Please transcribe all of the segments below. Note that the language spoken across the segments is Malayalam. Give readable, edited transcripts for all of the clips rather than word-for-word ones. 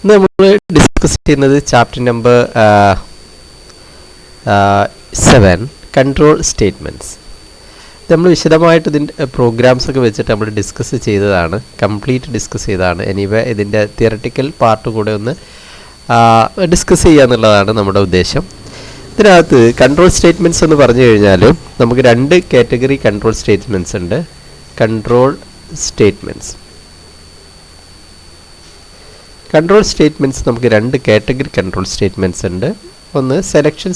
ഇന്ന് നമ്മൾ ഡിസ്കസ് ചെയ്യുന്നത് ചാപ്റ്റർ നമ്പർ 7 കൺട്രോൾ സ്റ്റേറ്റ്മെൻറ്റ്സ്. നമ്മൾ വിശദമായിട്ട് ഇതിൻ്റെ പ്രോഗ്രാംസൊക്കെ വെച്ചിട്ട് നമ്മൾ ഡിസ്കസ് ചെയ്തതാണ്, കംപ്ലീറ്റ് ഡിസ്കസ് ചെയ്തതാണ്. എനിവേ ഇതിൻ്റെ തിയററ്റിക്കൽ പാർട്ട് കൂടെ ഒന്ന് ഡിസ്കസ് ചെയ്യുക എന്നുള്ളതാണ് നമ്മുടെ ഉദ്ദേശം. ഇതിനകത്ത് കൺട്രോൾ സ്റ്റേറ്റ്മെൻറ്റ്സ് എന്ന് പറഞ്ഞു കഴിഞ്ഞാൽ നമുക്ക് രണ്ട് കാറ്റഗറി കൺട്രോൾ സ്റ്റേറ്റ്മെൻറ്റ്സ് ഉണ്ട്. കൺട്രോൾ സ്റ്റേറ്റ്മെൻറ്റ്സ് നമുക്ക് രണ്ട് കാറ്റഗറി കൺട്രോൾ സ്റ്റേറ്റ്മെൻറ്റ്സ് ഉണ്ട്. ഒന്ന് സെലക്ഷൻ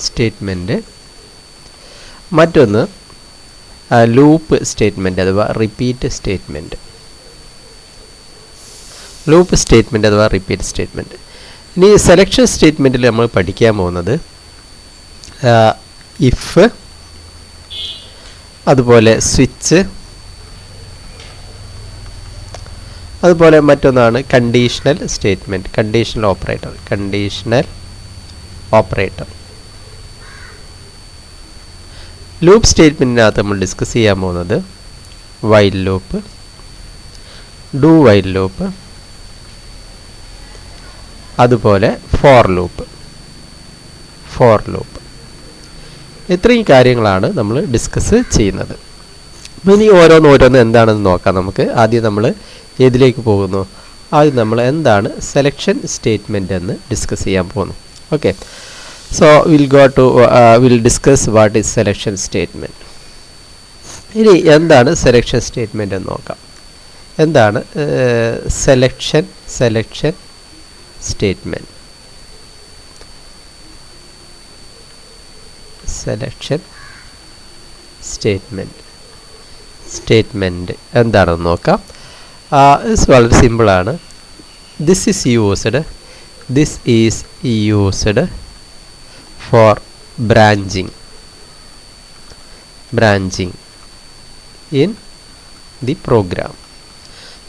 സ്റ്റേറ്റ്മെൻറ്റ്, മറ്റൊന്ന് ലൂപ്പ് സ്റ്റേറ്റ്മെൻറ്റ് അഥവാ റിപ്പീറ്റ് സ്റ്റേറ്റ്മെൻറ്റ്. ഇനി സെലക്ഷൻ സ്റ്റേറ്റ്മെൻറ്റിൽ നമ്മൾ പഠിക്കാൻ പോകുന്നത് ഇഫ്, അതുപോലെ സ്വിച്ച്, അതുപോലെ മറ്റൊന്നാണ് conditional statement, conditional operator. Loop സ്റ്റേറ്റ്മെൻറ്റിനകത്ത് നമ്മൾ ഡിസ്കസ് ചെയ്യാൻ പോകുന്നത് while loop, do while loop, അതുപോലെ ഫോർ ലൂപ്പ്. ഇത്രയും കാര്യങ്ങളാണ് നമ്മൾ ഡിസ്കസ് ചെയ്യുന്നത്. ഇനി ഓരോന്ന് എന്താണെന്ന് നോക്കാം നമുക്ക്. ആദ്യം നമ്മൾ ഏതിലേക്ക് പോകുന്നു? ആദ്യം നമ്മൾ എന്താണ് സെലക്ഷൻ സ്റ്റേറ്റ്മെൻറ്റ് എന്ന് ഡിസ്കസ് ചെയ്യാൻ പോകുന്നു. Okay, so will discuss what is selection statement. ഇനി എന്താണ് സെലക്ഷൻ സ്റ്റേറ്റ്മെൻറ്റ് എന്ന് നോക്കാം. എന്താണ് സെലക്ഷൻ സ്റ്റേറ്റ്മെൻറ്റ് എന്താണെന്ന് നോക്കാം. ഇത് വളരെ സിമ്പിളാണ്. This is used four branching in the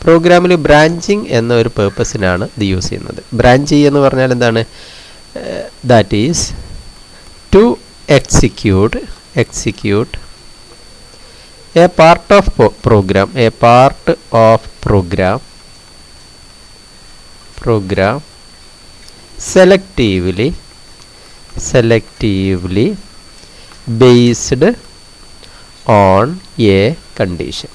പ്രോഗ്രാമിൽ ബ്രാഞ്ചിങ് എന്ന ഒരു പേർപ്പസിനാണ് ഇത് യൂസ് ചെയ്യുന്നത്. ബ്രാഞ്ച് എന്ന് പറഞ്ഞാൽ എന്താണ്? That is to execute a part of program selectively based on a condition.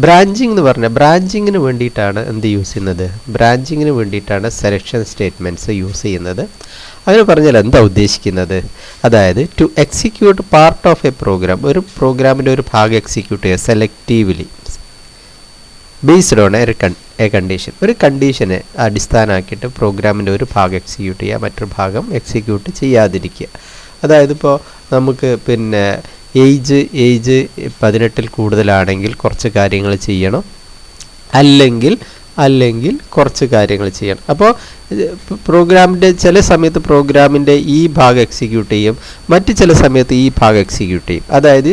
Branching എന്ന് പറഞ്ഞാൽ ബ്രാഞ്ചിങ്ങിന് വേണ്ടിയിട്ടാണ് എന്ത് യൂസ് ചെയ്യുന്നത്? ബ്രാഞ്ചിങ്ങിന് വേണ്ടിയിട്ടാണ് സെലക്ഷൻ സ്റ്റേറ്റ്മെൻറ്റ്സ് യൂസ് ചെയ്യുന്നത്. അങ്ങനെ പറഞ്ഞാൽ എന്താ ഉദ്ദേശിക്കുന്നത്? അതായത് to execute part of a program, ഒരു പ്രോഗ്രാമിൻ്റെ ഒരു ഭാഗം എക്സിക്യൂട്ട് ചെയ്യുക selectively based on a condition. ഒരു കണ്ടീഷനെ അടിസ്ഥാനമാക്കിയിട്ട് പ്രോഗ്രാമിൻ്റെ ഒരു ഭാഗം എക്സിക്യൂട്ട് ചെയ്യുക, മറ്റൊരു ഭാഗം എക്സിക്യൂട്ട് ചെയ്യാതിരിക്കുക. അതായത് ഇപ്പോൾ നമുക്ക് പിന്നെ ഏജ് 18 കൂടുതലാണെങ്കിൽ കുറച്ച് കാര്യങ്ങൾ ചെയ്യണം, അല്ലെങ്കിൽ കുറച്ച് കാര്യങ്ങൾ ചെയ്യണം. അപ്പോൾ പ്രോഗ്രാമിൻ്റെ ചില സമയത്ത് പ്രോഗ്രാമിൻ്റെ ഈ ഭാഗം എക്സിക്യൂട്ട് ചെയ്യും, മറ്റ് ചില സമയത്ത് ഈ ഭാഗം എക്സിക്യൂട്ട് ചെയ്യും. അതായത്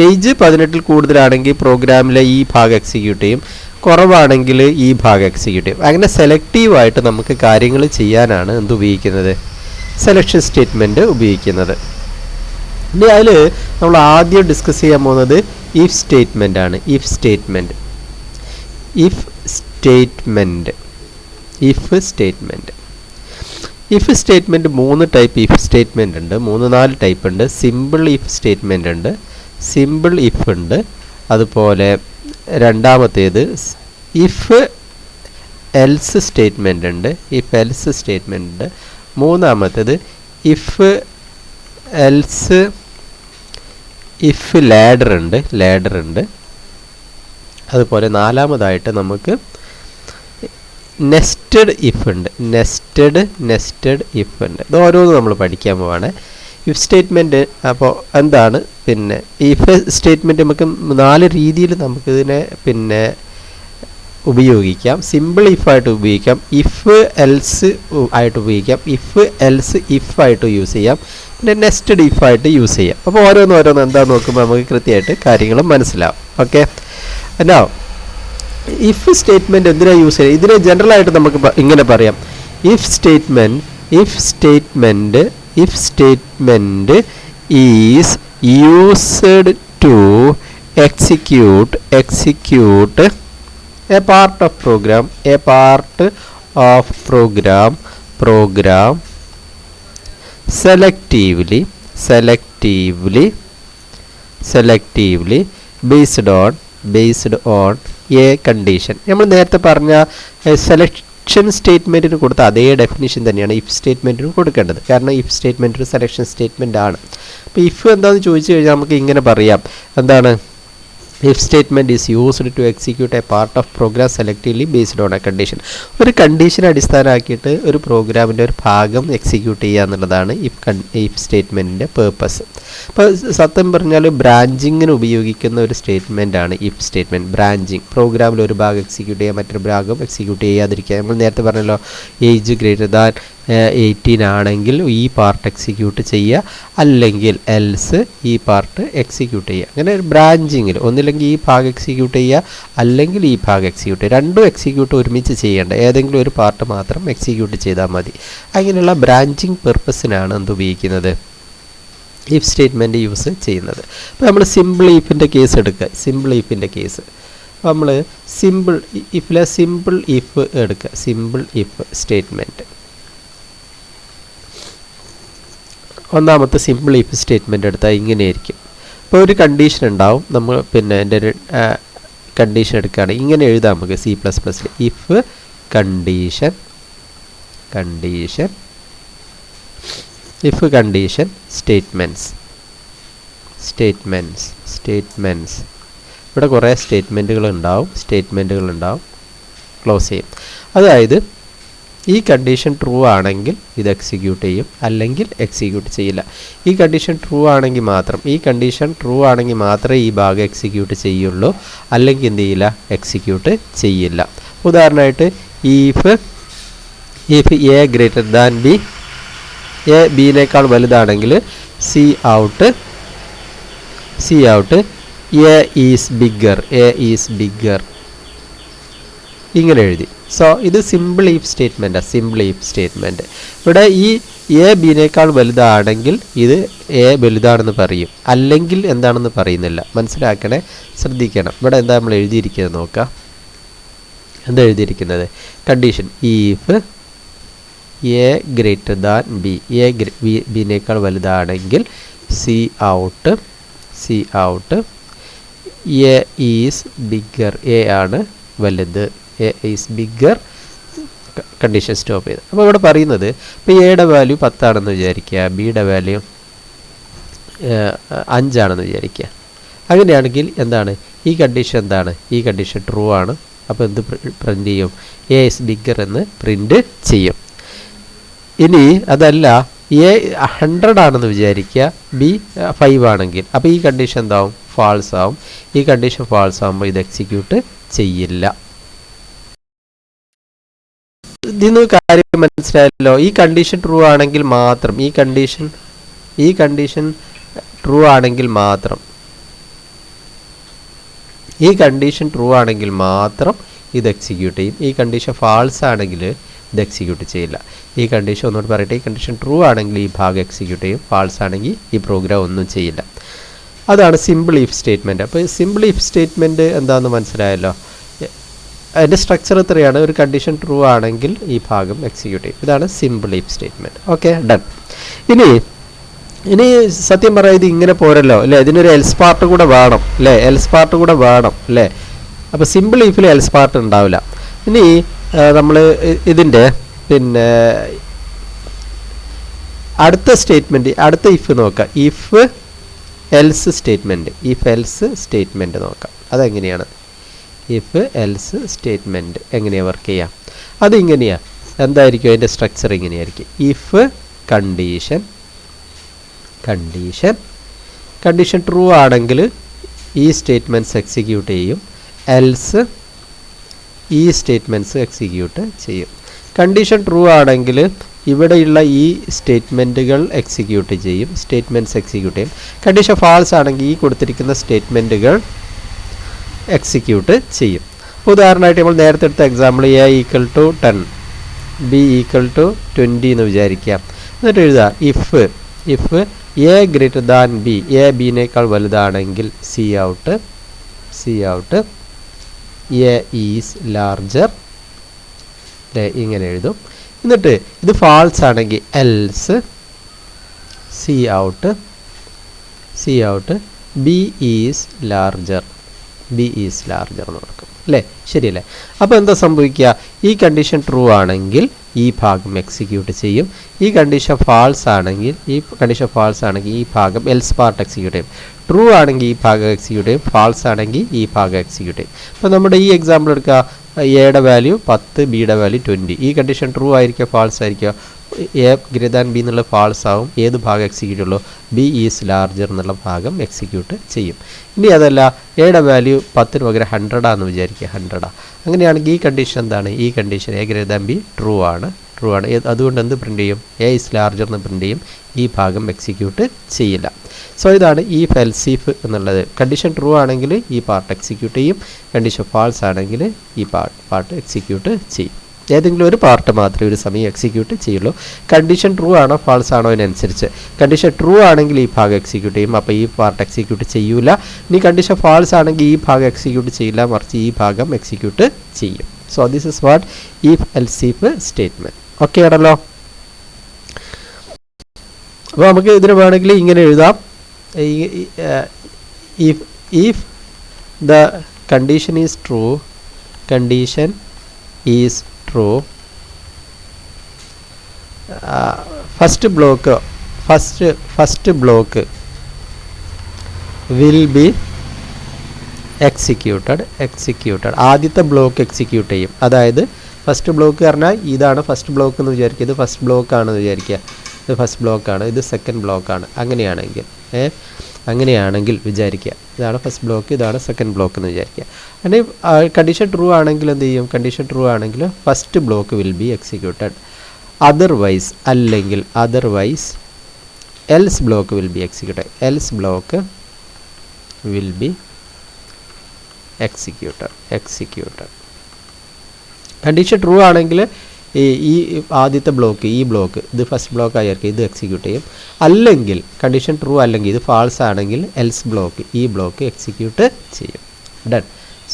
ഏജ് 18 കൂടുതലാണെങ്കിൽ പ്രോഗ്രാമിലെ ഈ ഭാഗം എക്സിക്യൂട്ട് ചെയ്യും, കുറവാണെങ്കിൽ ഈ ഭാഗം എക്സിക്യൂട്ട് ചെയ്യും. അങ്ങനെ സെലക്റ്റീവായിട്ട് നമുക്ക് കാര്യങ്ങൾ ചെയ്യാനാണ് ഉപയോഗിക്കുന്നത്? സെലക്ഷൻ സ്റ്റേറ്റ്മെൻറ്റ് ഉപയോഗിക്കുന്നത്. ഇനി അതിൽ നമ്മൾ ആദ്യം ഡിസ്കസ് ചെയ്യാൻ പോകുന്നത് ഇഫ് സ്റ്റേറ്റ്മെൻ്റ് ആണ്. If statement 3 type if statement ഉണ്ട്, 3-4 ടൈപ്പ് ഉണ്ട്. സിമ്പിൾ ഇഫ് സ്റ്റേറ്റ്മെൻറ്റ് ഉണ്ട്, സിമ്പിൾ ഇഫ് ഉണ്ട്, അതുപോലെ രണ്ടാമത്തേത് ഇഫ് എൽസ് സ്റ്റേറ്റ്മെൻറ്റ് ഉണ്ട്, മൂന്നാമത്തേത് ഇഫ് എൽസ് ഇഫ് ലാഡർ ഉണ്ട്, അതുപോലെ നാലാമതായിട്ട് നമുക്ക് നെസ്റ്റഡ് ഇഫ് ഉണ്ട്. ഇത് ഓരോന്ന് നമ്മൾ പഠിക്കാൻ പോവാണ്. ഇഫ് സ്റ്റേറ്റ്മെൻറ്റ് അപ്പോൾ എന്താണ്? പിന്നെ ഇഫ് സ്റ്റേറ്റ്മെൻറ്റ് നമുക്ക് 4 രീതിയിൽ നമുക്കിതിനെ പിന്നെ ഉപയോഗിക്കാം. സിമ്പിൾ ഇഫ് ആയിട്ട് ഉപയോഗിക്കാം, ഇഫ് എൽസ് ആയിട്ട് ഉപയോഗിക്കാം, ഇഫ് ആയിട്ട് യൂസ് ചെയ്യാം, പിന്നെ നെസ്റ്റഡ് ഇഫ് ആയിട്ട് യൂസ് ചെയ്യാം. അപ്പോൾ ഓരോന്ന് എന്താണെന്ന് നോക്കുമ്പോൾ നമുക്ക് കൃത്യമായിട്ട് കാര്യങ്ങൾ മനസ്സിലാവും. ഓക്കെ, എന്നാ ഇഫ് സ്റ്റേറ്റ്മെൻറ്റ് എന്തിനാണ് യൂസ് ചെയ്യുക? ഇതിനെ ജനറലായിട്ട് നമുക്ക് ഇങ്ങനെ പറയാം. If statement is used to execute a part of program selectively based on a condition. നമ്മൾ നേരത്തെ പറഞ്ഞ സെലക്ഷൻ സ്റ്റേറ്റ്മെൻറ്റിന് കൊടുത്ത അതേ ഡെഫിനിഷൻ തന്നെയാണ് ഇഫ് സ്റ്റേറ്റ്മെൻറ്റിനും കൊടുക്കേണ്ടത്. കാരണം ഇഫ് സ്റ്റേറ്റ്മെൻറ്റ് ഒരു സെലക്ഷൻ സ്റ്റേറ്റ്മെൻ്റ് ആണ്. അപ്പോൾ ഇഫ് എന്താണെന്ന് ചോദിച്ചു കഴിഞ്ഞാൽ നമുക്ക് ഇങ്ങനെ പറയാം, എന്താണ്, if statement is used to execute a part of program selectively based on a condition. ഒരു കണ്ടീഷൻ അടിസ്ഥാനമാക്കിയിട്ട് ഒരു പ്രോഗ്രാമിൻ്റെ ഒരു ഭാഗം എക്സിക്യൂട്ട് ചെയ്യുക എന്നുള്ളതാണ് ഇഫ് സ്റ്റേറ്റ്മെൻറ്റിൻ്റെ പേർപ്പസ്. അപ്പോൾ സത്യം പറഞ്ഞാൽ ബ്രാഞ്ചിങ്ങിന് ഉപയോഗിക്കുന്ന ഒരു സ്റ്റേറ്റ്മെൻ്റ് ആണ് ഇഫ് സ്റ്റേറ്റ്മെൻറ്റ്. ബ്രാഞ്ചിങ്, പ്രോഗ്രാമിൽ ഒരു ഭാഗം എക്സിക്യൂട്ട് ചെയ്യുക, മറ്റൊരു ഭാഗം എക്സിക്യൂട്ട് ചെയ്യാതിരിക്കുക. നമ്മൾ നേരത്തെ പറഞ്ഞല്ലോ, ഏജ് ഗ്രേറ്റർ ദാൻ 18 ആണെങ്കിൽ ഈ പാർട്ട് എക്സിക്യൂട്ട് ചെയ്യുക, അല്ലെങ്കിൽ എൽസ് ഈ പാർട്ട് എക്സിക്യൂട്ട് ചെയ്യുക. അങ്ങനെ ബ്രാഞ്ചിങ്ങിൽ ഒന്നില്ലെങ്കിൽ ഈ ഭാഗം എക്സിക്യൂട്ട് ചെയ്യുക, അല്ലെങ്കിൽ ഈ ഭാഗം എക്സിക്യൂട്ട് ചെയ്യുക. രണ്ടും എക്സിക്യൂട്ട് ഒരുമിച്ച് ചെയ്യേണ്ട, ഏതെങ്കിലും ഒരു പാർട്ട് മാത്രം എക്സിക്യൂട്ട് ചെയ്താൽ മതി. അങ്ങനെയുള്ള ബ്രാഞ്ചിങ് പെർപ്പസിനാണ് എന്ത് ഉപയോഗിക്കുന്നത്, ഇഫ് സ്റ്റേറ്റ്മെൻറ്റ് യൂസ് ചെയ്യുന്നത്. അപ്പോൾ നമ്മൾ സിമ്പിൾ ഇഫിൻ്റെ കേസ് എടുക്കുക. സിമ്പിൾ ഇഫിൻ്റെ കേസ് നമ്മൾ സിമ്പിൾ ഇഫ് എടുക്കുക. സിമ്പിൾ ഇഫ് സ്റ്റേറ്റ്മെൻറ്റ്, ഒന്നാമത്തെ സിമ്പിൾ ഇഫ് സ്റ്റേറ്റ്മെൻറ്റ് എടുത്താൽ ഇങ്ങനെയായിരിക്കും. ഇപ്പോൾ ഒരു കണ്ടീഷൻ ഉണ്ടാവും. നമ്മൾ പിന്നെ എൻ്റെ ഒരു കണ്ടീഷൻ എടുക്കുകയാണെങ്കിൽ ഇങ്ങനെ എഴുതാം നമുക്ക് C++. ഇഫ് കണ്ടീഷൻ സ്റ്റേറ്റ്മെൻറ്റ്സ് ഇവിടെ കുറേ സ്റ്റേറ്റ്മെൻറ്റുകൾ ഉണ്ടാവും. ക്ലോസ് ചെയ്യും. അതായത് ഈ കണ്ടീഷൻ ട്രൂ ആണെങ്കിൽ ഇത് എക്സിക്യൂട്ട് ചെയ്യും, അല്ലെങ്കിൽ എക്സിക്യൂട്ട് ചെയ്യില്ല. ഈ കണ്ടീഷൻ ട്രൂ ആണെങ്കിൽ മാത്രമേ ഈ ഭാഗം എക്സിക്യൂട്ട് ചെയ്യുള്ളൂ, അല്ലെങ്കിൽ എന്ത് ചെയ്യില്ല, എക്സിക്യൂട്ട് ചെയ്യില്ല. ഉദാഹരണമായിട്ട് if A greater than B, A ബിനേക്കാൾ വലുതാണെങ്കിൽ cout A is bigger ഇങ്ങനെ എഴുതി. സോ ഇത് സിമ്പിൾ ഇഫ് സ്റ്റേറ്റ്മെൻറ്റ്. ഇവിടെ ഈ എ ബിനേക്കാൾ വലുതാണെങ്കിൽ ഇത് എ വലുതാണെന്ന് പറയും, അല്ലെങ്കിൽ എന്താണെന്ന് പറയുന്നില്ല. മനസ്സിലാക്കണേ, ശ്രദ്ധിക്കണം. ഇവിടെ എന്താ നമ്മൾ എഴുതിയിരിക്കുന്നത് നോക്കാം. എന്താ എഴുതിയിരിക്കുന്നത്, condition if A greater than B, A ബിനേക്കാൾ വലുതാണെങ്കിൽ cout A is bigger, A ആണ് വലുത്, A is bigger. Condition stop ചെയ്ത്. അപ്പോൾ ഇവിടെ പറയുന്നത്, ഇപ്പോൾ എയുടെ വാല്യൂ 10 ആണെന്ന് വിചാരിക്കുക, ബിയുടെ വാല്യൂ 5 ആണെന്ന് വിചാരിക്കുക. അങ്ങനെയാണെങ്കിൽ എന്താണ് ഈ കണ്ടീഷൻ, ഈ കണ്ടീഷൻ ട്രൂ ആണ്. അപ്പോൾ എന്ത് പ്രിൻ്റ് ചെയ്യും, എ ഈസ് ബിഗ്ഗർ എന്ന് പ്രിൻ്റ് ചെയ്യും. ഇനി അതല്ല, എ 100 ആണെന്ന് വിചാരിക്കുക, ബി 5 ആണെങ്കിൽ, അപ്പോൾ ഈ കണ്ടീഷൻ എന്താവും, ഫാൾസ് ആവും. ഈ കണ്ടീഷൻ ഫാൾസ് ആകുമ്പോൾ ഇത് എക്സിക്യൂട്ട് ചെയ്യില്ല. ഇതിന് കാര്യം മനസ്സിലായല്ലോ. ഈ കണ്ടീഷൻ ട്രൂ ആണെങ്കിൽ മാത്രം ഇത് എക്സിക്യൂട്ട് ചെയ്യും. ഈ കണ്ടീഷൻ ഫാൾസ് ആണെങ്കിൽ ഇത് എക്സിക്യൂട്ട് ചെയ്യില്ല. ഈ കണ്ടീഷൻ ഒന്നുകൂടി പറയട്ടെ, ഈ കണ്ടീഷൻ ട്രൂ ആണെങ്കിൽ ഈ ഭാഗം എക്സിക്യൂട്ട് ചെയ്യും, ഫാൾസ് ആണെങ്കിൽ ഈ പ്രോഗ്രാം ഒന്നും ചെയ്യില്ല. അതാണ് സിമ്പിൾ ഇഫ് സ്റ്റേറ്റ്മെൻറ്റ്. അപ്പോൾ സിമ്പിൾ ഇഫ് സ്റ്റേറ്റ്മെൻറ്റ് എന്താണെന്ന് മനസ്സിലായല്ലോ. അതിൻ്റെ സ്ട്രക്ചർ ഇത്രയാണ്. ഒരു കണ്ടീഷൻ ട്രൂ ആണെങ്കിൽ ഈ ഭാഗം എക്സിക്യൂട്ട് ചെയ്യും. ഇതാണ് simple if statement. Okay, done. ഇനി സത്യം പറയാം, ഇത് ഇങ്ങനെ പോരല്ലോ അല്ലേ, ഇതിനൊരു എൽസ് പാർട്ട് കൂടെ വേണം അല്ലേ. അപ്പോൾ സിമ്പിൾ ഇഫിൽ എൽസ് പാർട്ട് ഉണ്ടാവില്ല. ഇനി നമ്മൾ ഇതിൻ്റെ പിന്നെ അടുത്ത ഇഫ് നോക്കാം. ഇഫ് എൽസ് സ്റ്റേറ്റ്മെൻറ്റ് നോക്കാം. അതെങ്ങനെയാണ്, ഇഫ് എൽസ് സ്റ്റേറ്റ്മെൻറ്റ് എങ്ങനെയാണ് വർക്ക് ചെയ്യുക? അതിങ്ങനെയാണ്. എന്തായിരിക്കും അതിൻ്റെ സ്ട്രക്ചർ? ഇങ്ങനെയായിരിക്കും. ഇഫ് കണ്ടീഷൻ ട്രൂ ആണെങ്കിൽ ഈ സ്റ്റേറ്റ്മെൻറ്റ്സ് എക്സിക്യൂട്ട് ചെയ്യും, എൽസ് ഈ സ്റ്റേറ്റ്മെൻറ്റ്സ് എക്സിക്യൂട്ട് ചെയ്യും. കണ്ടീഷൻ ട്രൂ ആണെങ്കിൽ ഇവിടെയുള്ള ഈ സ്റ്റേറ്റ്മെൻറ്റുകൾ എക്സിക്യൂട്ട് ചെയ്യും, കണ്ടീഷൻ ഫാൾസ് ആണെങ്കിൽ ഈ കൊടുത്തിരിക്കുന്ന സ്റ്റേറ്റ്മെൻറ്റുകൾ എക്സിക്യൂട്ട് ചെയ്യും. ഉദാഹരണമായിട്ട് നമ്മൾ നേരത്തെ എടുത്ത example A equal to 10 B equal to 20 എന്ന് വിചാരിക്കാം. എന്നിട്ട് എഴുതുക if A greater than B, A ബിനേക്കാൾ വലുതാണെങ്കിൽ cout A is larger അല്ലേ, ഇങ്ങനെ എഴുതും. എന്നിട്ട് ഇത് ഫാൾസ് ആണെങ്കിൽ else cout B is larger എന്ന് നടക്കും അല്ലേ, ശരിയല്ലേ. അപ്പോൾ എന്താ സംഭവിക്കുക, ഈ കണ്ടീഷൻ ട്രൂ ആണെങ്കിൽ ഈ ഭാഗം എക്സിക്യൂട്ട് ചെയ്യും, ഈ കണ്ടീഷൻ ഫാൾസ് ആണെങ്കിൽ ഈ ഭാഗം എൽസ് പാർട്ട് എക്സിക്യൂട്ട് ചെയ്യും. ട്രൂ ആണെങ്കിൽ ഈ ഭാഗം എക്സിക്യൂട്ട് ചെയ്യും, ഫാൾസ് ആണെങ്കിൽ ഈ ഭാഗം എക്സിക്യൂട്ട് ചെയ്യും. അപ്പോൾ നമ്മുടെ ഈ എക്സാമ്പിൾ എടുക്കുക, എയുടെ വാല്യൂ 10, ബിയുടെ വാല്യൂ 20. ഈ കണ്ടീഷൻ ട്രൂ ആയിരിക്കുക ഫാൾസ് ആയിരിക്കുക, എ ഗ്രേറ്റർ ദാൻ ബി എന്നുള്ള ഫാൾസ് ആവും, ഏത് ഭാഗം എക്സിക്യൂട്ട് ഉള്ളൂ, ബി ഈസ് ലാർജർ എന്നുള്ള ഭാഗം എക്സിക്യൂട്ട് ചെയ്യും. ഇനി അതല്ല, എയുടെ വാല്യൂ 10 പകരം 100 ആണെന്ന് വിചാരിക്കുക, 100. അങ്ങനെയാണെങ്കിൽ ഈ കണ്ടീഷൻ എന്താണ്, ഈ condition A greater than be true ആണ്. അതുകൊണ്ട് എന്ത് പ്രിൻ്റ് ചെയ്യും, എ ഈസ് ലാർജർ എന്ന് പ്രിൻ്റ് ചെയ്യും, ഈ ഭാഗം എക്സിക്യൂട്ട് ചെയ്യില്ല. സോ ഇതാണ് ഈഫ് എൽസ് ഇഫ് എന്നുള്ളത്. കണ്ടീഷൻ ട്രൂ ആണെങ്കിൽ ഈ പാർട്ട് എക്സിക്യൂട്ട് ചെയ്യും, കണ്ടീഷൻ ഫാൾസ് ആണെങ്കിൽ ഈ പാർട്ട് എക്സിക്യൂട്ട് ചെയ്യും. ഏതെങ്കിലും ഒരു പാർട്ട് മാത്രമേ ഒരു സമയം എക്സിക്യൂട്ട് ചെയ്യുള്ളൂ. കണ്ടീഷൻ ട്രൂ ആണോ ഫാൾസ് ആണോ അതിനനുസരിച്ച്. കണ്ടീഷൻ ട്രൂ ആണെങ്കിൽ ഈ ഭാഗം എക്സിക്യൂട്ട് ചെയ്യും, അപ്പോൾ ഈ പാർട്ട് എക്സിക്യൂട്ട് ചെയ്യൂല. ഇനി കണ്ടീഷൻ ഫാൾസ് ആണെങ്കിൽ ഈ ഭാഗം എക്സിക്യൂട്ട് ചെയ്യില്ല, മറിച്ച് ഈ ഭാഗം എക്സിക്യൂട്ട് ചെയ്യും. So this is what if else if statement. Okay ആണല്ലോ. അപ്പോൾ നമുക്ക് ഇതിന് വേണമെങ്കിൽ ഇങ്ങനെ എഴുതാം, if the condition is true first block will be executed. ആദ്യത്തെ ബ്ലോക്ക് എക്സിക്യൂട്ട് ചെയ്യും. അതായത് ഫസ്റ്റ് ബ്ലോക്ക് പറഞ്ഞാൽ ഇതാണ് ഫസ്റ്റ് ബ്ലോക്ക് എന്ന് വിചാരിക്കുക, ഇത് ഫസ്റ്റ് ബ്ലോക്ക് ആണെന്ന് വിചാരിക്കുക, ഇത് ഫസ്റ്റ് ബ്ലോക്കാണ്, ഇത് സെക്കൻഡ് ബ്ലോക്കാണ്. അങ്ങനെയാണെങ്കിൽ വിചാരിക്കുക, ഇതാണ് ഫസ്റ്റ് ബ്ലോക്ക്, ഇതാണ് സെക്കൻഡ് ബ്ലോക്ക് എന്ന് വിചാരിക്കുക. അങ്ങനെ കണ്ടീഷൻ ട്രൂ ആണെങ്കിൽ എന്ത് ചെയ്യും, കണ്ടീഷൻ ട്രൂ ആണെങ്കിൽ first block will be executed. Otherwise else block will be executed. Condition true ആണെങ്കിൽ ഈ ആദ്യത്തെ ബ്ലോക്ക്, ഈ ബ്ലോക്ക്, ഇത് ഫസ്റ്റ് ബ്ലോക്ക് ആയിരിക്കും, ഇത് എക്സിക്യൂട്ട് ചെയ്യും. അല്ലെങ്കിൽ കണ്ടീഷൻ ട്രൂ അല്ലെങ്കിൽ ഇത് ഫാൾസ് ആണെങ്കിൽ എൽസ് ബ്ലോക്ക്, ഈ ബ്ലോക്ക് എക്സിക്യൂട്ട് ചെയ്യും. Done.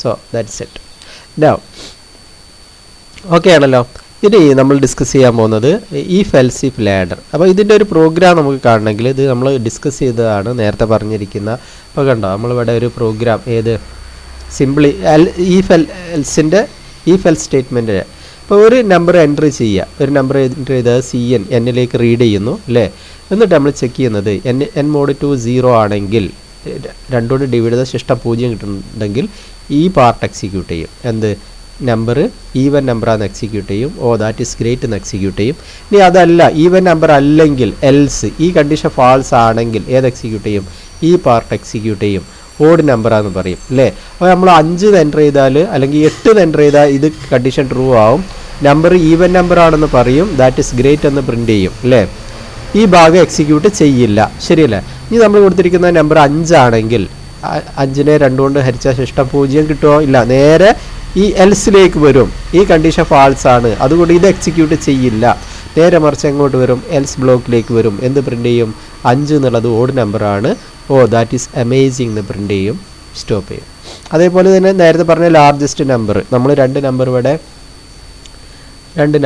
So that's it. Now okay ആണല്ലോ. ഇനി നമ്മൾ ഡിസ്കസ് ചെയ്യാൻ പോകുന്നത് ഈഫ് എൽസ് ഇഫ് ലാഡർ. അപ്പോൾ ഇതിൻ്റെ ഒരു പ്രോഗ്രാം നമുക്ക് കാണണമെങ്കിൽ ഇത് നമ്മൾ ഡിസ്കസ് ചെയ്തതാണ് നേരത്തെ പറഞ്ഞിരിക്കുന്ന. അപ്പോൾ കണ്ടോ, നമ്മളിവിടെ ഒരു പ്രോഗ്രാം ഏത് സിംപിളി ഈഫ് എൽസിൻ്റെ ഈഫ് എൽസ് സ്റ്റേറ്റ്മെൻറ്റ്. അപ്പോൾ ഒരു നമ്പർ എൻ്റർ ചെയ്യുക, ഒരു നമ്പർ എൻ്റർ ചെയ്താൽ CN എന്നിലേക്ക് റീഡ് ചെയ്യുന്നു അല്ലേ. എന്നിട്ട് നമ്മൾ ചെക്ക് ചെയ്യുന്നത് n mod 2 0 ആണെങ്കിൽ, 2 കൊണ്ട് ഡിവൈഡ് ചെയ്ത ശിഷ്ടം 0 കിട്ടുന്നുണ്ടെങ്കിൽ ഈ പാർട്ട് എക്സിക്യൂട്ട് ചെയ്യും. എന്ത് നമ്പർ ഈവൻ നമ്പറാന്ന് എക്സിക്യൂട്ട് ചെയ്യും. ദാറ്റ് ഈസ് ഗ്രേറ്റ് എന്ന് എക്സിക്യൂട്ട് ചെയ്യും. ഇനി അതല്ല, ഈവൻ നമ്പർ അല്ലെങ്കിൽ എൽസ്, ഈ കണ്ടീഷൻ ഫാൾസ് ആണെങ്കിൽ ഏത് എക്സിക്യൂട്ട് ചെയ്യും, ഈ പാർട്ട് എക്സിക്യൂട്ട് ചെയ്യും. ഓഡ് നമ്പറാന്ന് പറയും അല്ലേ. അപ്പോൾ നമ്മൾ 5 എൻ്റർ ചെയ്താൽ അല്ലെങ്കിൽ 8 എൻ്റർ ചെയ്താൽ ഇത് കണ്ടീഷൻ ട്രൂ ആവും. നമ്പർ ഈവൻ നമ്പർ ആണെന്ന് പറയും, ദാറ്റ് ഈസ് ഗ്രേറ്റ് എന്ന് പ്രിൻ്റ് ചെയ്യും അല്ലേ. ഈ ഭാഗം എക്സിക്യൂട്ട് ചെയ്യില്ല, ശരിയല്ലേ. ഇനി നമ്മൾ കൊടുത്തിരിക്കുന്ന നമ്പർ 5 ആണെങ്കിൽ 5നെ 2 കൊണ്ട് ഹരിച്ചാൽ ശിഷ്ടം 0 കിട്ടുമോ, ഇല്ല. നേരെ ഈ എൽസിലേക്ക് വരും. ഈ കണ്ടീഷൻ ഫാൾസ് ആണ്, അതുകൊണ്ട് ഇത് എക്സിക്യൂട്ട് ചെയ്യില്ല. നേരെ മറിച്ച് എങ്ങോട്ട് വരും, എൽസ് ബ്ലോക്കിലേക്ക് വരും. എന്ത് പ്രിൻ്റ് ചെയ്യും, 5 എന്നുള്ളത് ഓഡ് നമ്പറാണ്, ദാറ്റ് ഈസ് അമേസിങ് എന്ന് പ്രിൻ്റ് ചെയ്യും, സ്റ്റോപ്പ് ചെയ്യും. അതേപോലെ തന്നെ നേരത്തെ പറഞ്ഞ ലാർജസ്റ്റ് നമ്പർ, നമ്മൾ 2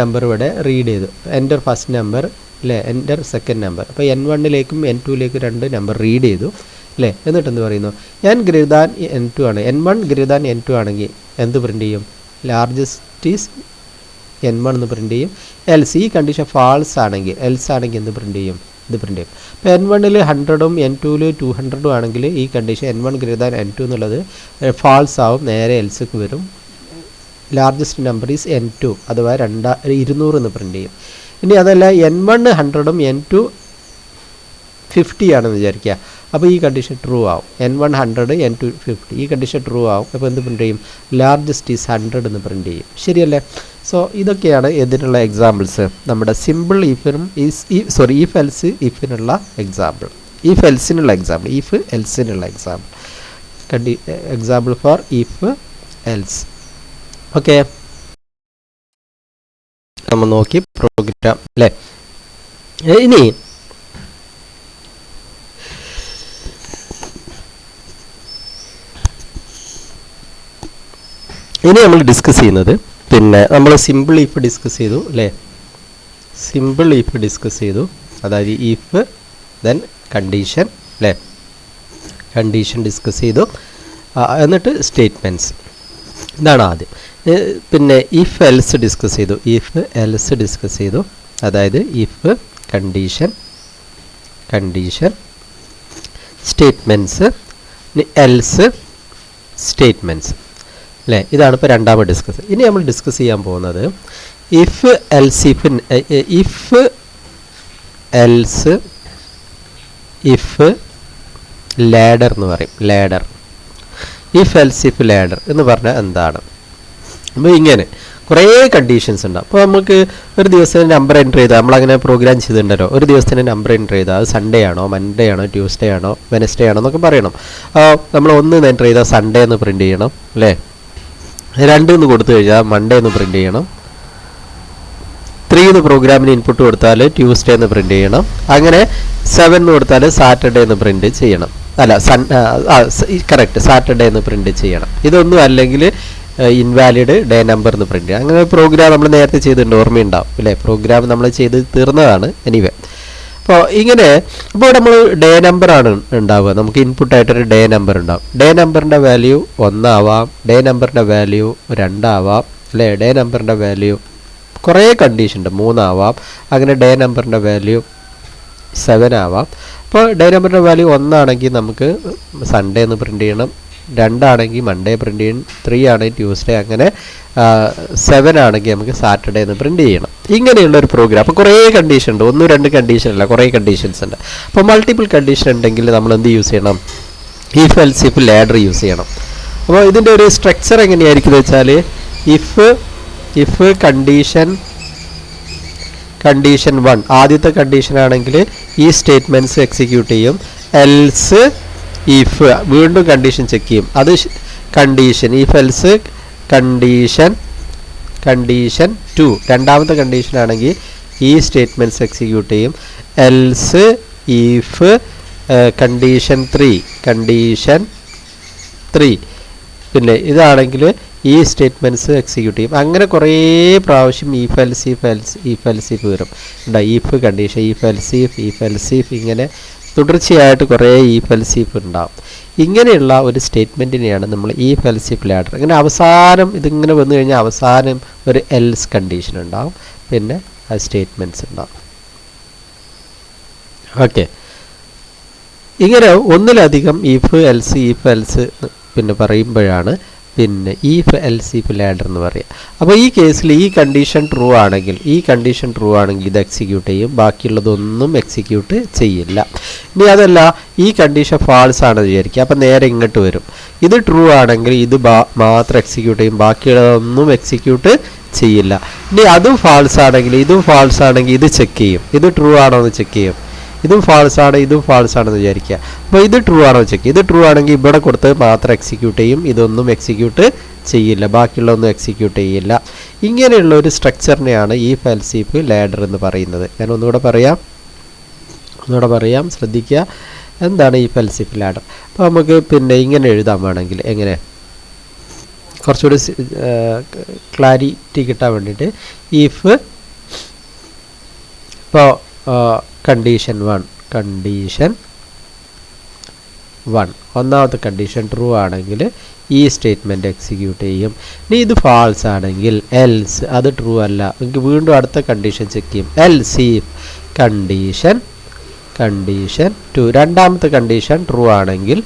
നമ്പർ ഇവിടെ റീഡ് ചെയ്തു. എൻ്റർ ഫസ്റ്റ് നമ്പർ അല്ലേ, എൻ്റർ സെക്കൻഡ് നമ്പർ. അപ്പോൾ N1ലേക്കും N2ലേക്കും 2 നമ്പർ റീഡ് ചെയ്തു അല്ലേ. എന്നിട്ട് എന്ത് പറയുന്നു, n ഗ്രേറ്റർ ദാൻ N2 ആണ്, N1 ഗ്രേറ്റർ ദാൻ N2 ആണെങ്കിൽ എന്ത് പ്രിൻ്റ് ചെയ്യും, ലാർജസ്റ്റ് ഈസ് N1 എന്ന് പ്രിൻ്റ് ചെയ്യും. എൽസ് ഈ കണ്ടീഷൻ ഫാൾസ് ആണെങ്കിൽ, എന്ത് പ്രിൻ്റ് ചെയ്യും, ഇത് പ്രിൻ്റ് ചെയ്യും. അപ്പോൾ N1ൽ 100ഉം N2ൽ 200ഉം ആണെങ്കിൽ ഈ condition N1 greater than N2 എന്നുള്ളത് ഫാൾസ് ആവും, നേരെ എൽസിക്ക് വരും. ലാർജസ്റ്റ് നമ്പർ ഈസ് N2 അഥവാ 200 എന്ന് പ്രിൻ്റ് ചെയ്യും. ഇനി അതല്ല, N1 100ഉം N2 50 ആണെന്ന് വിചാരിക്കുക. അപ്പോൾ ഈ കണ്ടീഷൻ ട്രൂ ആവും. N1 100, N2 50, ഈ കണ്ടീഷൻ ട്രൂ ആവും. അപ്പോൾ എന്ത് പ്രിൻ്റ് ചെയ്യും, ലാർജസ്റ്റ് ഈസ് 100 എന്ന് പ്രിൻ്റ് ചെയ്യും, ശരിയല്ലേ. സോ ഇതൊക്കെയാണ് ഇതിനുള്ള എക്സാമ്പിൾസ്, നമ്മുടെ സിമ്പിൾ ഈഫിനും ഈഫ് എൽസ് ഇഫിനുള്ള എക്സാമ്പിൾ, ഈഫ് എൽസിനുള്ള example, example for if else. Okay, നമ്മൾ നോക്കി പ്രോഗ്രാം അല്ലേ. ഇനി ഇനി നമ്മൾ ഡിസ്കസ് ചെയ്യുന്നത് പിന്നെ നമ്മൾ സിമ്പിൾ ഇഫ് ഡിസ്കസ് ചെയ്തു അല്ലേ, സിമ്പിൾ ഇഫ് ഡിസ്കസ് ചെയ്തു, അതായത് ഇഫ് ദെൻ കണ്ടീഷൻ അല്ലേ, കണ്ടീഷൻ ഡിസ്കസ് ചെയ്തു. എന്നിട്ട് സ്റ്റേറ്റ്മെൻറ്റ്സ്, ഇതാണ് ആദ്യം. പിന്നെ ഇഫ് എൽസ് ഡിസ്കസ് ചെയ്തു, ഇഫ് എൽസ് ഡിസ്കസ് ചെയ്തു, അതായത് if condition condition statements else statements അല്ലേ, ഇതാണ് ഇപ്പോൾ രണ്ടാമത് ഡിസ്കസ്. ഇനി നമ്മൾ ഡിസ്കസ് ചെയ്യാൻ പോകുന്നത് ഇഫ് എൽസ് ഇഫ് ലാഡർ എന്ന് പറയും. Ladder, if else if ladder എന്ന് പറഞ്ഞാൽ എന്താണ്? അപ്പോൾ ഇങ്ങനെ കുറേ കണ്ടീഷൻസ് ഉണ്ട്. അപ്പോൾ നമുക്ക് ഒരു ദിവസത്തിന് നമ്പർ എൻ്റർ ചെയ്താൽ, നമ്മളങ്ങനെ പ്രോഗ്രാം ചെയ്തിട്ടുണ്ടല്ലോ, ഒരു ദിവസത്തിന് നമ്പർ എൻ്റർ ചെയ്താൽ അത് സൺഡേ ആണോ, മൺഡേ ആണോ, ട്യൂസ്ഡേ ആണോ, വെനസ്ഡേ ആണോ എന്നൊക്കെ പറയണം. നമ്മൾ 1 എൻ്റർ ചെയ്താൽ സൺഡേ എന്ന് പ്രിൻറ്റ് ചെയ്യണം അല്ലേ, 2 എന്ന് കൊടുത്തു കഴിഞ്ഞാൽ മൺഡേ എന്ന് പ്രിൻറ്റ് ചെയ്യണം, 3 എന്ന് പ്രോഗ്രാമിന് ഇൻപുട്ട് കൊടുത്താൽ ട്യൂസ്ഡേ എന്ന് പ്രിൻറ്റ് ചെയ്യണം, അങ്ങനെ 7 എന്ന് കൊടുത്താൽ സാറ്റർഡേ എന്ന് പ്രിൻറ്റ് ചെയ്യണം, അല്ല കറക്റ്റ് സാറ്റർഡേ എന്ന് പ്രിൻറ്റ് ചെയ്യണം. ഇതൊന്നും അല്ലെങ്കിൽ ഇൻവാലിഡ് ഡേ നമ്പർ എന്ന് പ്രിൻറ്റ് ചെയ്യുക. അങ്ങനെ പ്രോഗ്രാം നമ്മൾ നേരത്തെ ചെയ്തിട്ടുണ്ട്, ഓർമ്മയുണ്ടാവും അല്ലേ, പ്രോഗ്രാം നമ്മൾ ചെയ്ത് തീർന്നതാണ്. എനിവേ, അപ്പോൾ ഇങ്ങനെ ഇപ്പോൾ നമ്മൾ ഡേ നമ്പറാണ് ഉണ്ടാവുക, നമുക്ക് ഇൻപുട്ടായിട്ടൊരു ഡേ നമ്പർ ഉണ്ടാവും. ഡേ നമ്പറിൻ്റെ വാല്യൂ 1 ആവാം, ഡേ നമ്പറിൻ്റെ വാല്യൂ 2 ആവാം അല്ലേ, ഡേ നമ്പറിൻ്റെ വാല്യൂ കുറേ കണ്ടീഷൻ ഉണ്ട്, 3 ആവാം, അങ്ങനെ ഡേ നമ്പറിൻ്റെ വാല്യൂ 7 ആവാം. അപ്പോൾ ഡേ നമ്പറിൻ്റെ വാല്യൂ 1 ആണെങ്കിൽ നമുക്ക് സൺഡേ എന്ന് പ്രിൻറ്റ് ചെയ്യണം, 2 ആണെങ്കിൽ മൺഡേ പ്രിൻറ്റ് ചെയ്യണം, 3 ആണെങ്കിൽ ട്യൂസ്ഡേ, അങ്ങനെ 7 ആണെങ്കിൽ നമുക്ക് സാറ്റർഡേ എന്ന് പ്രിൻറ്റ് ചെയ്യണം. ഇങ്ങനെയുള്ളൊരു പ്രോഗ്രാം. അപ്പോൾ കുറേ കണ്ടീഷൻ ഉണ്ട്, 1-2 കണ്ടീഷൻ അല്ല, കുറേ കണ്ടീഷൻസ് ഉണ്ട്. അപ്പോൾ മൾട്ടിപ്പിൾ കണ്ടീഷൻ ഉണ്ടെങ്കിൽ നമ്മൾ എന്ത് യൂസ് ചെയ്യണം? If else if ladder use ചെയ്യണം. അപ്പോൾ ഇതിൻ്റെ ഒരു സ്ട്രക്ചർ എങ്ങനെയായിരിക്കും വെച്ചാൽ, ഇഫ് കണ്ടീഷൻ 1 ആദ്യത്തെ കണ്ടീഷൻ ആണെങ്കിൽ ഈ സ്റ്റേറ്റ്മെൻറ്റ്സ് എക്സിക്യൂട്ട് ചെയ്യും. എൽസ് ഇഫ് വീണ്ടും കണ്ടീഷൻ ചെക്ക് ചെയ്യും, അത് കണ്ടീഷൻ. ഇഫ് എൽസ് കണ്ടീഷൻ 2 രണ്ടാമത്തെ കണ്ടീഷൻ ആണെങ്കിൽ ഈ സ്റ്റേറ്റ്മെൻറ്റ്സ് എക്സിക്യൂട്ട് ചെയ്യും. എൽസ് ഇഫ് കണ്ടീഷൻ 3 പിന്നെ ഇതാണെങ്കിൽ ഈ സ്റ്റേറ്റ്മെൻറ്റ്സ് എക്സിക്യൂട്ട് ചെയ്യും. അങ്ങനെ കുറേ പ്രാവശ്യം ഇഫ് എൽസ് വരും. ഇഫ് കണ്ടീഷൻ, ഇഫ് എൽസ് ഇങ്ങനെ തുടർച്ചയായിട്ട് കുറേ ഇഫ് എൽസ് ഉണ്ടാവും. ഇങ്ങനെയുള്ള ഒരു സ്റ്റേറ്റ്മെൻറ്റിനെയാണ് നമ്മൾ ഇഫ് എൽസ് ഇഫ് ലാഡർ. അങ്ങനെ അവസാനം ഇതിങ്ങനെ വന്നു കഴിഞ്ഞാൽ അവസാനം ഒരു എൽസ് കണ്ടീഷൻ ഉണ്ടാവും, പിന്നെ ആ സ്റ്റേറ്റ്മെൻറ്റ്സ് ഉണ്ടാവും. ഓക്കെ, ഇങ്ങനെ ഒന്നിലധികം ഇഫ് എൽസ് പിന്നെ പറയുമ്പോഴാണ് പിന്നെ ഇഫ് എൽസ് ഇഫ് ലാഡർ എന്ന് പറയുക. അപ്പോൾ ഈ കേസിൽ ഈ കണ്ടീഷൻ ട്രൂ ആണെങ്കിൽ ഇത് എക്സിക്യൂട്ട് ചെയ്യും, ബാക്കിയുള്ളതൊന്നും എക്സിക്യൂട്ട് ചെയ്യില്ല. ഇനി അതല്ല, ഈ കണ്ടീഷൻ ഫാൾസ് ആണെന്ന് വിചാരിക്കുക, അപ്പോൾ നേരെ ഇങ്ങോട്ട് വരും. ഇത് ട്രൂ ആണെങ്കിൽ ഇത് മാത്രം എക്സിക്യൂട്ട് ചെയ്യും, ബാക്കിയുള്ളതൊന്നും എക്സിക്യൂട്ട് ചെയ്യില്ല. ഇനി അതും ഫാൾസ് ആണെങ്കിൽ ഇത് ചെക്ക് ചെയ്യും, ഇത് ട്രൂ ആണോ എന്ന് ചെക്ക് ചെയ്യും. ഇതും ഫാൾസ് ആണെന്ന് വിചാരിക്കുക, അപ്പോൾ ഇത് ട്രൂ ആണോ ചെക്ക്. ഇത് ട്രൂ ആണെങ്കിൽ ഇവിടെ കൊടുത്ത് മാത്രം എക്സിക്യൂട്ട് ചെയ്യും, ഇതൊന്നും എക്സിക്യൂട്ട് ചെയ്യില്ല, ബാക്കിയുള്ളതൊന്നും എക്സിക്യൂട്ട് ചെയ്യില്ല. ഇങ്ങനെയുള്ള ഒരു സ്ട്രക്ചറിനെയാണ് ഇഫ് എൽസ് ഇഫ് ലാഡർ എന്ന് പറയുന്നത്. ഞാൻ ഒന്നുകൂടെ പറയാം, ശ്രദ്ധിക്കുക. എന്താണ് ഇഫ് എൽസ് ഇഫ് ലാഡർ? അപ്പോൾ നമുക്ക് പിന്നെ ഇങ്ങനെ എഴുതാൻ വേണമെങ്കിൽ എങ്ങനെ കുറച്ചുകൂടി ക്ലാരിറ്റി കിട്ടാൻ വേണ്ടിയിട്ട്, ഇഫ് ഇപ്പോൾ കണ്ടീഷൻ 1 ഒന്നാമത്തെ കണ്ടീഷൻ ട്രൂ ആണെങ്കിൽ ഈ സ്റ്റേറ്റ്മെൻറ്റ് എക്സിക്യൂട്ട് ചെയ്യും. ഇനി ഇത് ഫാൾസ് ആണെങ്കിൽ എൽസ്, അത് ട്രൂ അല്ല, എനിക്ക് വീണ്ടും അടുത്ത കണ്ടീഷൻ ചെക്ക് ചെയ്യും. എൽസ് ഇഫ് കണ്ടീഷൻ 2 രണ്ടാമത്തെ കണ്ടീഷൻ ട്രൂ ആണെങ്കിൽ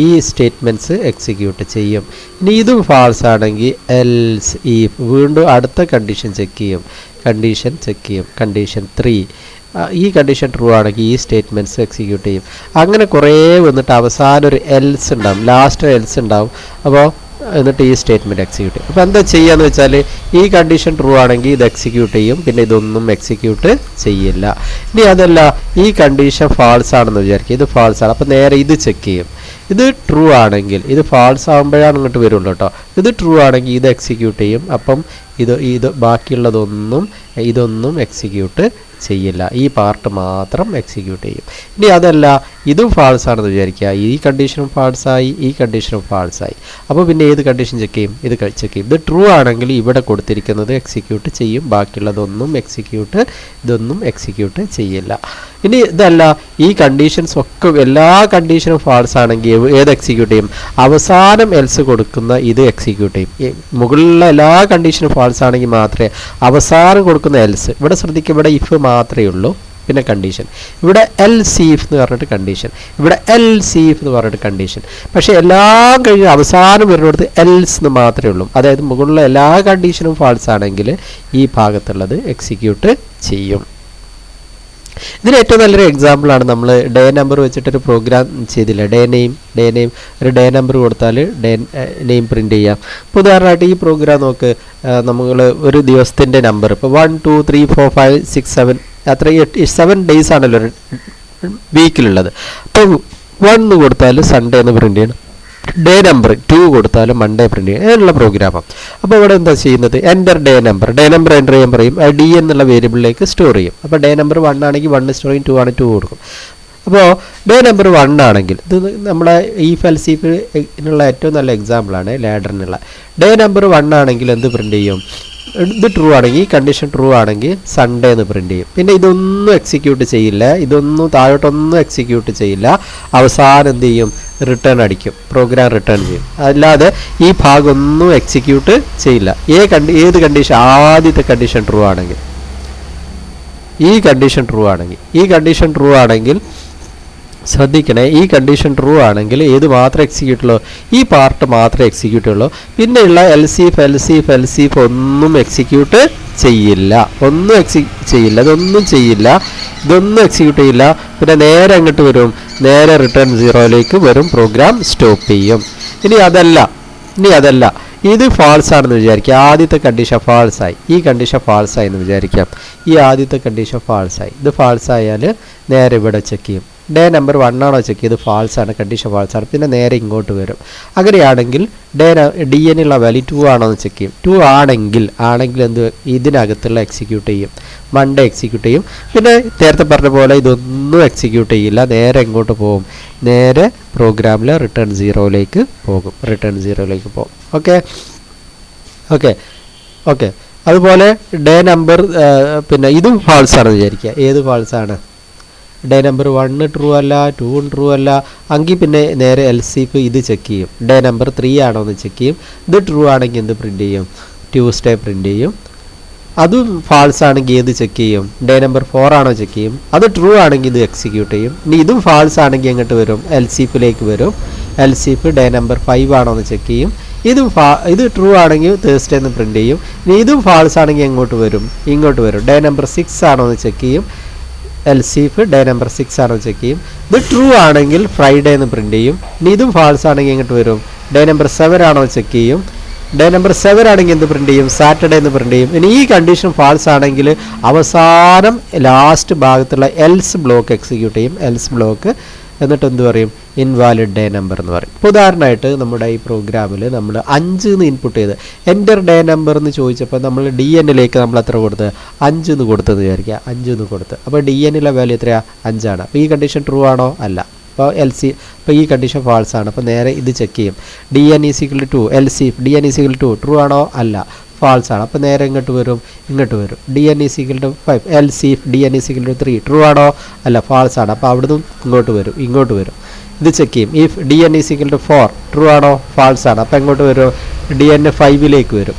ഈ സ്റ്റേറ്റ്മെൻറ്റ്സ് എക്സിക്യൂട്ട് ചെയ്യും. ഇനി ഇതും ഫാൾസ് ആണെങ്കിൽ എൽസ് ഇഫ് വീണ്ടും അടുത്ത കണ്ടീഷൻ ചെക്ക് ചെയ്യും, കണ്ടീഷൻ 3 ഈ കണ്ടീഷൻ ട്രൂ ആണെങ്കിൽ ഈ സ്റ്റേറ്റ്മെൻറ്റ്സ് എക്സിക്യൂട്ട് ചെയ്യും. അങ്ങനെ കുറേ വന്നിട്ട് അവസാനം ഒരു എൽസ് ഉണ്ടാവും, ലാസ്റ്റ് എൽസ് ഉണ്ടാവും. അപ്പോൾ എന്നിട്ട് ഈ സ്റ്റേറ്റ്മെൻറ്റ് എക്സിക്യൂട്ട് ചെയ്യും. അപ്പോൾ എന്താ ചെയ്യുകയെന്ന് വെച്ചാൽ, ഈ കണ്ടീഷൻ ട്രൂ ആണെങ്കിൽ ഇത് എക്സിക്യൂട്ട് ചെയ്യും, പിന്നെ ഇതൊന്നും എക്സിക്യൂട്ട് ചെയ്യില്ല. ഇനി അതല്ല, ഈ കണ്ടീഷൻ ഫാൾസ് ആണെന്ന് വിചാരിക്കുക, ഇത് ഫാൾസ് ആണ്, അപ്പോൾ നേരെ ഇത് ചെക്ക് ചെയ്യും. ഇത് ട്രൂ ആണെങ്കിൽ, ഇത് ഫാൾസ് ആകുമ്പോഴാണ് ഇങ്ങോട്ട് വരുള്ളൂ കേട്ടോ. ഇത് ട്രൂ ആണെങ്കിൽ ഇത് എക്സിക്യൂട്ട് ചെയ്യും. അപ്പം ഇത് ബാക്കിയുള്ളതൊന്നും ഇതൊന്നും എക്സിക്യൂട്ട് ചെയ്യില്ല, ഈ പാർട്ട് മാത്രം എക്സിക്യൂട്ട് ചെയ്യും. ഇനി അതല്ല, ഇതും ഫാൾസ് ആണെന്ന് വിചാരിക്കുക, ഈ കണ്ടീഷനും ഫാൾസായി, ഈ കണ്ടീഷനും ഫാൾസായി. അപ്പോൾ പിന്നെ ഏത് കണ്ടീഷൻ ചെക്ക് ചെയ്യും? ഇത് ചെക്ക് ചെയ്യും. ഇത് ട്രൂ ആണെങ്കിൽ ഇവിടെ കൊടുത്തിരിക്കുന്നത് എക്സിക്യൂട്ട് ചെയ്യും, ബാക്കിയുള്ളതൊന്നും ഇതൊന്നും എക്സിക്യൂട്ട് ചെയ്യില്ല. ഇനി ഇതല്ല, ഈ കണ്ടീഷൻസ് ഒക്കെ എല്ലാ കണ്ടീഷനും ഫാൾസ് ആണെങ്കിൽ ഏത് എക്സിക്യൂട്ട് ചെയ്യും? അവസാനം എൽസ് കൊടുക്കുന്ന ഇത് എക്സിക്യൂട്ട് ചെയ്യും. മുകളിലുള്ള എല്ലാ കണ്ടീഷനും ഫാൾസ് ആണെങ്കിൽ മാത്രമേ അവസാനം കൊടുക്കുന്ന എൽസ്, ഇവിടെ ശ്രദ്ധിക്കുക, ഇവിടെ ഇഫ് മാത്രമേ ഉള്ളൂ, പിന്നെ കണ്ടീഷൻ. ഇവിടെ എൽ സീഫ് എന്ന് പറഞ്ഞിട്ട് കണ്ടീഷൻ, ഇവിടെ എൽ സീഫ് എന്ന് പറഞ്ഞിട്ട് കണ്ടീഷൻ. പക്ഷേ എല്ലാം കഴിഞ്ഞ് അവസാനം വരുന്നിടത്ത് എൽസ് എന്ന് മാത്രമേ ഉള്ളൂ. അതായത് മുകളിലുള്ള എല്ലാ കണ്ടീഷനും ഫാൾസ് ആണെങ്കിൽ ഈ ഭാഗത്തുള്ളത് എക്സിക്യൂട്ട് ചെയ്യും. ഇതിന് ഏറ്റവും നല്ലൊരു എക്സാമ്പിളാണ് നമ്മൾ ഡേ നമ്പർ വെച്ചിട്ടൊരു പ്രോഗ്രാം ചെയ്തില്ല. ഡേ നെയിം ഒരു ഡേ നമ്പർ കൊടുത്താൽ ഡേ നെയിം പ്രിൻ്റ് ചെയ്യാം. ഇപ്പോൾ ഉദാഹരണമായിട്ട് ഈ പ്രോഗ്രാം നോക്ക്, നമ്മൾ ഒരു ദിവസത്തിൻ്റെ നമ്പർ ഇപ്പോൾ 1 2 3 4 5 6 7 അത്ര 7 ഡേയ്സ് ആണല്ലോ ഒരു വീക്കിലുള്ളത്. അപ്പോൾ 1 കൊടുത്താൽ സൺഡേ എന്ന് പ്രിൻ്റ് ചെയ്യണം, ഡേ നമ്പർ 2 കൊടുത്താലും മൺഡേ പ്രിൻ്റ് ചെയ്യണം, അങ്ങനെയുള്ള പ്രോഗ്രാമാണ്. അപ്പോൾ ഇവിടെ എന്താ ചെയ്യുന്നത്? എൻ്റർ ഡേ നമ്പർ എൻ്റർ ചെയ്യാൻ പറയും, ഡി എന്നുള്ള വേരിയബിളിലേക്ക് സ്റ്റോർ ചെയ്യും. അപ്പോൾ ഡേ നമ്പർ 1 ആണെങ്കിൽ 1 സ്റ്റോർ ചെയ്യും, 2 ആണെങ്കിൽ 2 കൊടുക്കും. അപ്പോൾ ഡേ നമ്പർ 1 ആണെങ്കിൽ ഇത് നമ്മുടെ ഈഫ് എൽസ് ഈഫിനുള്ള ഏറ്റവും നല്ല എക്സാമ്പിളാണ് ലാഡറിനുള്ള. ഡേ നമ്പർ 1 ആണെങ്കിൽ എന്ത് പ്രിൻ്റ് ചെയ്യും? ഇത് ട്രൂ ആണെങ്കിൽ, ഈ കണ്ടീഷൻ ട്രൂ ആണെങ്കിൽ സൺഡേ എന്ന് പ്രിൻ്റ് ചെയ്യും. പിന്നെ ഇതൊന്നും എക്സിക്യൂട്ട് ചെയ്യില്ല, ഇതൊന്നും താഴോട്ടൊന്നും എക്സിക്യൂട്ട് ചെയ്യില്ല, അവസാനം എന്ത് ചെയ്യും? റിട്ടേൺ അടിക്കും, പ്രോഗ്രാം റിട്ടേൺ ചെയ്യും. അല്ലാതെ ഈ ഭാഗമൊന്നും എക്സിക്യൂട്ട് ചെയ്യില്ല. ഏത് കണ്ടീഷൻ? ആദ്യത്തെ കണ്ടീഷൻ ട്രൂ ആണെങ്കിൽ, ഈ കണ്ടീഷൻ ട്രൂ ആണെങ്കിൽ ശ്രദ്ധിക്കണേ, ഈ കണ്ടീഷൻ ട്രൂ ആണെങ്കിൽ ഏത് മാത്രമേ എക്സിക്യൂട്ട് ഉള്ളൂ? ഈ പാർട്ട് മാത്രമേ എക്സിക്യൂട്ട് ഉള്ളൂ. പിന്നെയുള്ള എൽസീഫ് ഒന്നും എക്സിക്യൂട്ട് ചെയ്യില്ല, ഇതൊന്നും എക്സിക്യൂട്ട് ചെയ്യില്ല. പിന്നെ നേരെ അങ്ങോട്ട് വരും, നേരെ റിട്ടേൺ 0യിലേക്ക് വരും, പ്രോഗ്രാം സ്റ്റോപ്പ് ചെയ്യും. ഇനി അതല്ല ഇത് ഫാൾസ് ആണെന്ന് വിചാരിക്കുക, ആദ്യത്തെ കണ്ടീഷൻ ഫാൾസായി, ഈ കണ്ടീഷൻ ഫാൾസായി എന്ന് വിചാരിക്കാം. ഈ ആദ്യത്തെ കണ്ടീഷൻ ഫാൾസായി, ഇത് ഫാൾസായാൽ നേരെ ഇവിടെ ചെക്ക് ചെയ്യും, ഡേ നമ്പർ 1 ആണോ ചെക്ക് ചെയ്ത് ഫാൾസാണ്, കണ്ടീഷൻ ഫാൾസാണ്, പിന്നെ നേരെ ഇങ്ങോട്ട് വരും. അങ്ങനെയാണെങ്കിൽ ഡി എന്നുള്ള വാല്യൂ 2 ആണോ എന്ന് ചെക്ക് ചെയ്യും. 2 ആണെങ്കിൽ എന്ത്? ഇതിനകത്തുള്ള എക്സിക്യൂട്ട് ചെയ്യും, മൺഡേ എക്സിക്യൂട്ട് ചെയ്യും. പിന്നെ നേരത്തെ പറഞ്ഞ പോലെ ഇതൊന്നും എക്സിക്യൂട്ട് ചെയ്യില്ല, നേരെ എങ്ങോട്ട് പോകും? നേരെ പ്രോഗ്രാമിൽ റിട്ടേൺ 0യിലേക്ക് പോകും. ഓക്കെ. അതുപോലെ ഡേ നമ്പർ പിന്നെ ഇതും ഫാൾസ് ആണെന്ന് വിചാരിക്കുക. ഏത് ഫാൾസാണ്? ഡേ നമ്പർ 1 ട്രൂ അല്ല, 2 ട്രൂ അല്ല, എങ്കിൽ പിന്നെ നേരെ എൽസീഫ് ഇത് ചെക്ക് ചെയ്യും, ഡേ നമ്പർ 3 ആണോ എന്ന് ചെക്ക് ചെയ്യും. ഇത് ട്രൂ ആണെങ്കിൽ എന്ത് പ്രിൻ്റ് ചെയ്യും? ട്യൂസ്ഡേ പ്രിൻ്റ് ചെയ്യും. അതും ഫാൾസ് ആണെങ്കിൽ ഏത് ചെക്ക് ചെയ്യും? ഡേ നമ്പർ 4 ആണോ ചെക്ക് ചെയ്യും. അത് ട്രൂ ആണെങ്കിൽ ഇത് എക്സിക്യൂട്ട് ചെയ്യും. ഇനി ഇതും ഫാൾസ് ആണെങ്കിൽ എങ്ങോട്ട് വരും? എൽസീഫിലേക്ക് വരും. എൽസീഫ് ഡേ നമ്പർ 5 ആണോ എന്ന് ചെക്ക് ചെയ്യും. ഇത് ട്രൂ ആണെങ്കിൽ തേഴ്സ്ഡേ എന്ന് പ്രിൻ്റ് ചെയ്യും. ഇനി ഇതും ഫാൾസ് ആണെങ്കിൽ ഇങ്ങോട്ട് വരും. ഡേ നമ്പർ 6 ആണോ എന്ന് ചെക്ക് ചെയ്യും. എൽസീഫ് ഡേ നമ്പർ 6 ആണോ ചെക്ക് ചെയ്യും. ഇത് ട്രൂ ആണെങ്കിൽ ഫ്രൈഡേ എന്ന് പ്രിൻ്റ് ചെയ്യും. ഇനി ഇതും ഫാൾസ് ആണെങ്കിൽ ഇങ്ങോട്ട് വരും. ഡേ നമ്പർ 7 ആണോ ചെക്ക് ചെയ്യും. ഡേ നമ്പർ 7 ആണെങ്കിൽ എന്ത് പ്രിൻ്റ് ചെയ്യും? സാറ്റർഡേ എന്ന് പ്രിൻ്റ് ചെയ്യും. ഇനി ഈ കണ്ടീഷൻ ഫാൾസ് ആണെങ്കിൽ അവസാനം ലാസ്റ്റ് ഭാഗത്തുള്ള എൽസ് ബ്ലോക്ക് എക്സിക്യൂട്ട് ചെയ്യും. എന്നിട്ട് എന്ത് പറയും? ഇൻവാലിഡ് ഡേ നമ്പർ എന്ന് പറയും. ഇപ്പോൾ ഉദാഹരണമായിട്ട് നമ്മുടെ ഈ പ്രോഗ്രാമിൽ നമ്മൾ 5 എന്ന് ഇൻപുട്ട് ചെയ്ത് എൻ്റർ ഡേ നമ്പർ എന്ന് ചോദിച്ചപ്പോൾ നമ്മൾ ഡി എന്നിലേക്ക് നമ്മൾ എത്ര കൊടുത്ത്? 5 എന്ന് കൊടുത്തെന്ന് വിചാരിക്കുക. 5 എന്ന് കൊടുത്ത്, അപ്പോൾ ഡി എന്നിലെ വാല്യൂ എത്രയാണ്? 5 ആണ്. അപ്പോൾ ഈ കണ്ടീഷൻ ട്രൂ ആണോ? അല്ല. അപ്പോൾ ഇപ്പോൾ ഈ കണ്ടീഷൻ ഫാൾസ് ആണ്. അപ്പോൾ നേരെ ഇത് ചെക്ക് ചെയ്യും. D n is equal to else if d n is equal to true ആണോ? അല്ല, ഫാൾസ് ആണ്. അപ്പോൾ നേരെ ഇങ്ങോട്ട് വരും. D n is equal to 5 else if d n is equal to 3 true ആണോ? അല്ല, ഫാൾസ് ആണ്. അപ്പോൾ അവിടുന്ന് ഇങ്ങോട്ട് വരും. ഇത് ചെക്ക് ചെയ്യും. If d n is equal to 4 true ആണോ? ഫാൾസ് ആണ്. അപ്പോൾ എങ്ങോട്ട് വരും? ഡി എൻ 5ലേക്ക് വരും.